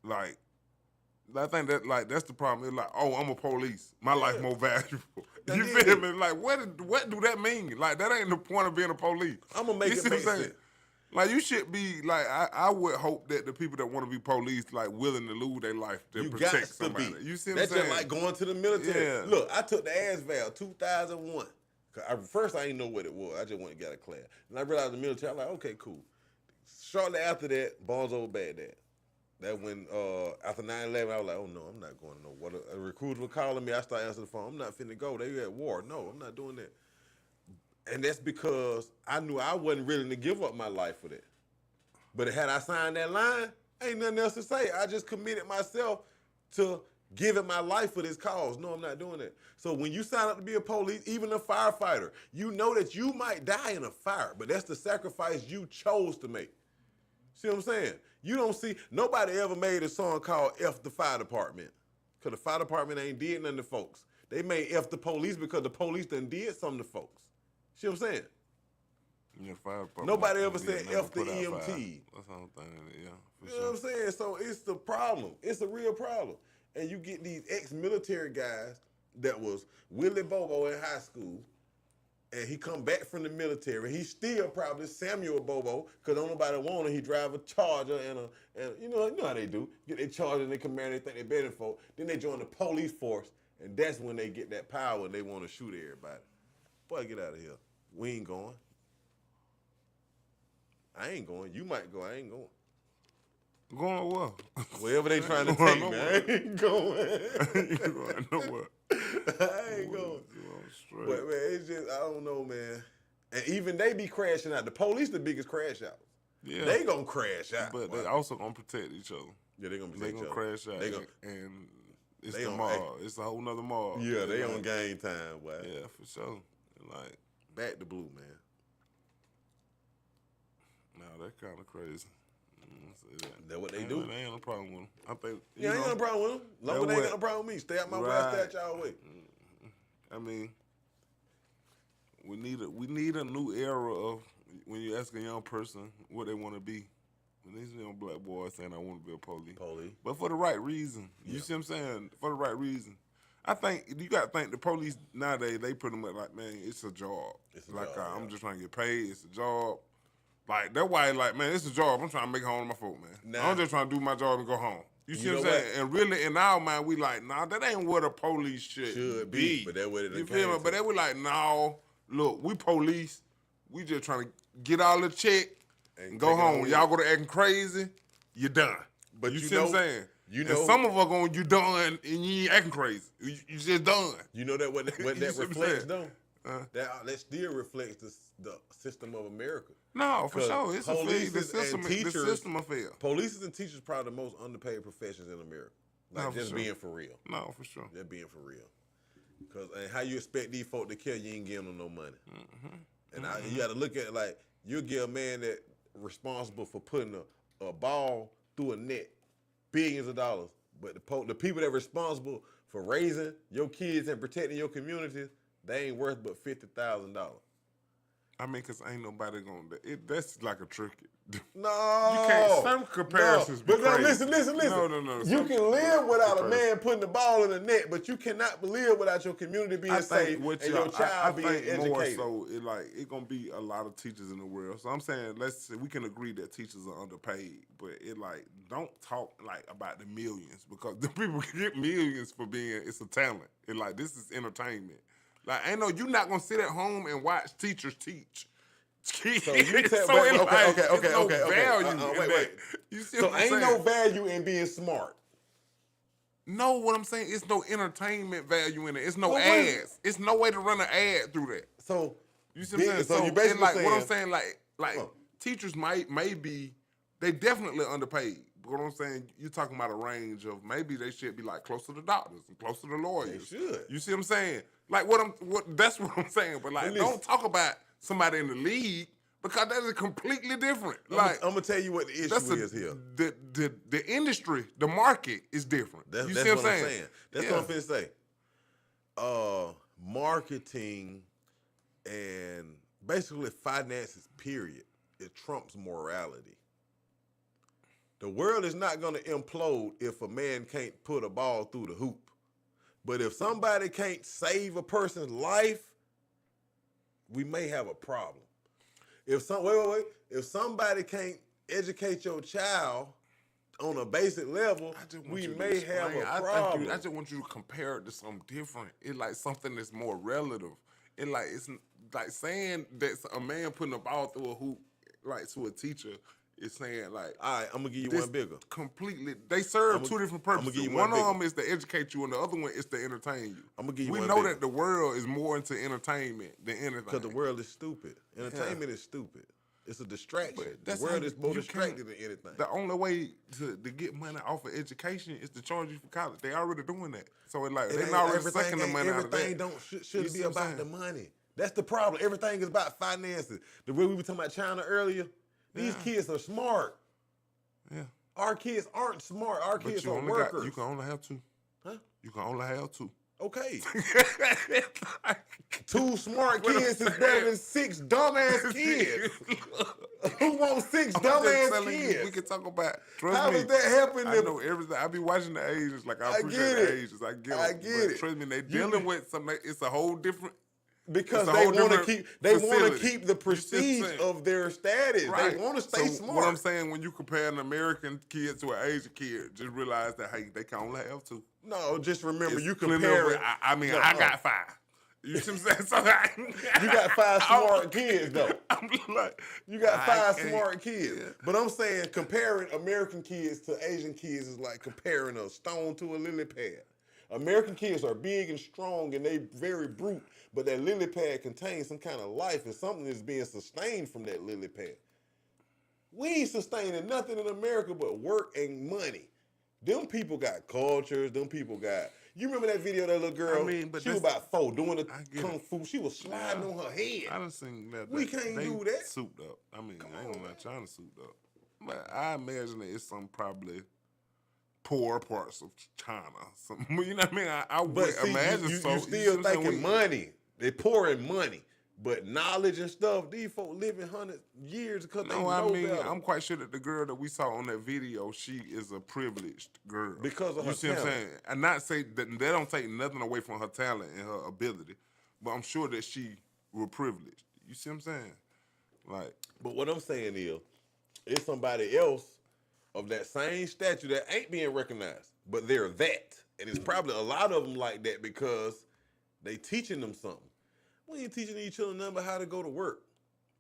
like. I think that like that's the problem. It's like, oh, I'm a police. My life more valuable. Now, You dig feel it. me? Like, what do that mean? Like, that ain't the point of being a police. I'ma make You it see what make I'm saying? sense. Like, you should be like, I would hope that the people that want to be police like willing to lose their life to You got protect to somebody. be. You see what That's I'm saying? just like going to the military. Yeah. Look, I took the ASVAL 2001. First, I didn't know what it was. I just went and got a class. And I realized the military, I'm like, okay, cool. Shortly after that, Bonds over Baghdad. That when, after 9/11, I was like, oh no, I'm not going to know what a recruiter was calling me. I started answering the phone. I'm not finna go. They at war. No, I'm not doing that. And that's because I knew I wasn't willing to give up my life for that. But had I signed that line, ain't nothing else to say. I just committed myself to giving my life for this cause. No, I'm not doing that. So when you sign up to be a police, even a firefighter, you know that you might die in a fire, but that's the sacrifice you chose to make. See what I'm saying? You don't see, nobody ever made a song called F the Fire Department. Because the fire department ain't did nothing to folks. They made F the police because the police done did something to folks. See what I'm saying? Yeah, fire department Nobody ever did said never F the put out EMT. fire. That's the only thing. Yeah, for You know what I'm saying? So it's the problem. It's a real problem. And you get these ex-military guys that was Willie Bobo in high school, and he come back from the military. He's still probably Samuel Bobo, because don't nobody want him. He drive a Charger and you know how they do. Get their Charger and they come marry and they think they're better than folk. Then they join the police force, And that's when they get that power and they want to shoot everybody. Boy, get out of here. We ain't going. I ain't going. You might go. I ain't going. Going well. Wherever they trying to Going take me, I nowhere. ain't going. You going nowhere. I ain't going. Straight. But man, it's just I don't know, man. And even they be crashing out. The police the biggest crash out. Yeah. They gonna crash out. But boy. they also gonna protect each other. Yeah, they gonna They protect gonna each other. crash out. They gonna, And it's they the on- mall. It's a whole nother mall. yeah, they Like, on game time, boy. Yeah, for sure. Like, Back to blue, man. nah, that's kind of crazy. That's what they do. They ain't no problem with them. I think. Yeah, I ain't got no problem with them. Long as that they ain't what- got no problem with me. Stay out my way, I Right. stay out y'all way. I mean, we need a new era of when you ask a young person what they want to be. When these young black boys saying I want to be a police, but for the right reason. You see what I'm saying? For the right reason. I think you got to think the police nowadays, they pretty much like, man, it's a job. It's a like job, I'm yeah. just trying to get paid. It's a job. Like that's why, like, man, it's a job. I'm trying to make home to my folk, man. Nah. I'm just trying to do my job and go home. You see You what I'm know saying? what? And really, in our mind, we like, nah, that ain't what a police should be. But that's what it You done feel came me? to. But they were like, no, look, we police. We just trying to get all the check and go take it home. on Y'all in. go to acting crazy, you're done. But you you see what I'm know- saying? you And know- some of us going, you done, and you ain't acting crazy. You just done. You know that what You that see what I'm reflects saying? though? That still reflects the system of America. No, for 'Cause sure. It's a fail. police The and system, the teachers- system will fail. Police and teachers probably the most underpaid professions in America. Like No, for just sure. being for real. No, for sure. Just being for real. Cause and how you expect these folk to care? You ain't giving them no money. And you got to look at it like you give a man that responsible for putting a ball through a net, billions of dollars. But the people that responsible for raising your kids and protecting your communities, they ain't worth but $50,000. I mean, because ain't nobody going to. That's like a trick. No, You can't. Some comparisons be But now crazy. listen. No. You Some can live without a comparisons. man putting the ball in the net, but you cannot live without your community being I safe think and what your child being think more educated. so it gonna be a lot of teachers in the world. So I'm saying let's say we can agree that teachers are underpaid, but it like don't talk like about the millions because the people get millions for being it's a talent. It like this is entertainment. Like I know you're not gonna sit at home and watch teachers teach. So you tell it okay, like, okay. it's no Wait, value in wait. that. You see So what I'm ain't saying? no value in being smart. No, what I'm saying, it's no entertainment value in it. It's no Well, what is- ads. It's no way to run an ad through that. So You see what I'm saying? So you and basically like saying what I'm saying, like Huh. teachers may be, they definitely underpaid. But what I'm saying, you're talking about a range of maybe they should be like close to the doctors and close to the lawyers. They should. You see what I'm saying? Like that's what I'm saying. But like, But listen. don't talk about somebody in the league because that is completely different. I'm Like gonna tell you what the issue is here. The industry, the market is different. That's you what see I'm what I'm saying. saying? That's Yeah. what I'm finna say. Marketing and basically finances, period, it trumps morality. The world is not gonna implode if a man can't put a ball through the hoop. But if somebody can't save a person's life, we may have a problem. If somebody can't educate your child on a basic level, I just want we you to may have explain. a problem. I just want you to compare it to something different. It's like something that's more relative. It's like saying that a man putting a ball through a hoop, like to a teacher, is saying like. All right, I'm gonna give you this one bigger. Completely, they serve I'ma- two different I'ma purposes. give you One one of bigger. them is to educate you, and the other one is to entertain you. I'ma give you we one know bigger. that the world is more into entertainment than anything. Because the world is stupid. Entertainment is stupid. It's a distraction. But The that's world how is more you distracted can't- than anything. The only way to get money off of education is to charge you for college. They already doing that. So it's like It they're ain't- already everything sucking the ain't- money out of everything that. shouldn't You be see what I'm about the saying? money. That's the problem. Everything is about finances. The way we were talking about China earlier, these Yeah. kids are smart. Yeah. Our kids aren't smart. Our But kids you are only workers. you can only have two. Huh? You can only have two. Okay. Like, 2 smart What I'm kids is saying- better than 6 dumbass kids. Who wants 6 I'm just dumbass telling you, kids? we can talk about. Trust How me. is that helping I them? know everything. I be watching the ages. Like I I appreciate get the it. ages. I get I them. get But it. trust me, they You dealing can- with some. It's a whole different. Because It's a they whole want to different keep the facility. You see what I'm prestige saying? of their status. Right. They want to stay So smart. what I'm saying, when you compare an American kid to an Asian kid, just realize that hey, they can only have two. No, just remember It's you plenty of compare. it. I mean, I got 5. You see what I'm saying? So You got 5 smart kids though. I'm like, You got 5 can't- smart kids. yeah. But I'm saying comparing American kids to Asian kids is like comparing a stone to a lily pad. American kids are big and strong and they very brute, but that lily pad contains some kind of life and something is being sustained from that lily pad. We ain't sustaining nothing in America but work and money. Them people got cultures. Them people got. You remember that video of that little girl? I mean, but she was that's- about 4 doing the I get kung it. fu. She was sliding on her head. I done seen that. We can't they do that. Souped up. I mean, I ain't gonna lie, China souped up. But I imagine that it's some probably poor parts of China. Some, you know what I mean? I But would see, imagine you so. still see what I'm saying? thinking money. They pouring money. But knowledge and stuff, these folks living 100 years because they No, know I mean, better. I'm quite sure that the girl that we saw on that video, she is a privileged girl. Because of you her see what I'm talent. saying? And not say that they don't take nothing away from her talent and her ability, but I'm sure that she was privileged. You see what I'm saying? Like, But what I'm saying is, it's somebody else of that same stature that ain't being recognized, but they're that. And it's probably a lot of them like that because they teaching them something. We ain't teaching each other nothing but how to go to work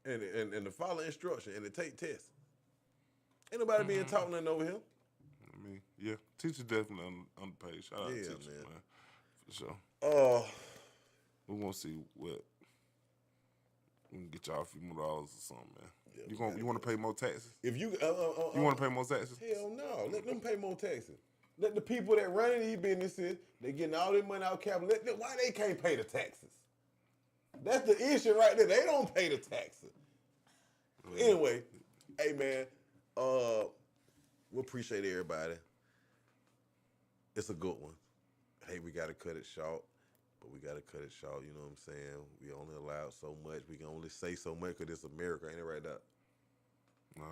and to follow instruction and to take tests. Ain't nobody being taught nothing over here. I mean, yeah, teacher definitely underpaid. Shout out to Yeah, teachers, man. man. For sure. We want to see what we can get y'all a few more dollars or something, man. Yeah, You want to pay more taxes? If you You want to pay more taxes? hell no, let them pay more taxes. Let the people that running these businesses, they getting all their money out of capital. Why they can't pay the taxes? That's the issue right there. They don't pay the taxes. Anyway, hey man, we appreciate everybody. It's a good one. Hey, we gotta cut it short, but we gotta cut it short. You know what I'm saying? We only allowed so much. We can only say so much because it's America, ain't it right now? No,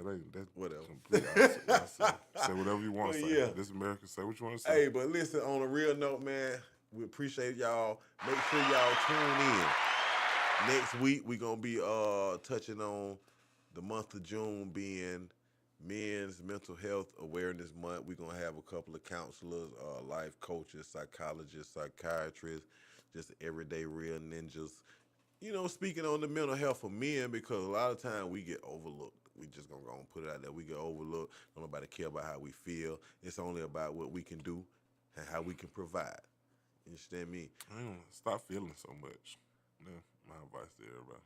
that ain't. That's Whatever. complete opposite. Say whatever you want to Well, say. yeah. This America, say what you want to say. Hey, but listen, on a real note, man, we appreciate y'all. Make sure y'all tune in. Next week, we're going to be touching on the month of June being Men's Mental Health Awareness Month. We're going to have a couple of counselors, life coaches, psychologists, psychiatrists, just everyday real ninjas, you know, speaking on the mental health of men, because a lot of times we get overlooked. We just gonna go and put it out there. We get overlooked. Don't nobody care about how we feel. It's only about what we can do and how we can provide. You understand me? I ain't gonna stop feeling so much. Yeah, my advice to everybody.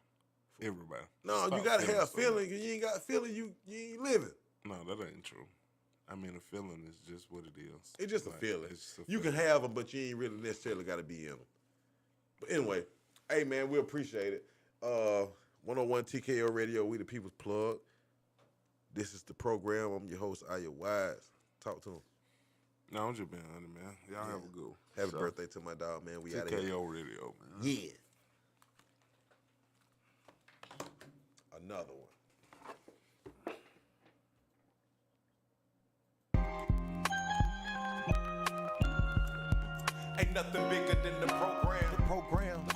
Everybody. No, Stop you gotta have so much. feeling. You ain't got feeling, you ain't living. No, that ain't true. I mean, a feeling is just what it is. It's just a Like, feeling. it's just a You can feeling. have them, but you ain't really necessarily got to be in them. But anyway, hey man, we appreciate it. 101 TKO Radio, we the people's plug. This is the program. I'm your host, Iyah Wise. Talk to him. No, I'm just being honest, man. Y'all have a good one. Happy So, birthday to my dog, man. We out of here. TKO Radio, man. Yeah. Another one. Ain't nothing bigger than the program.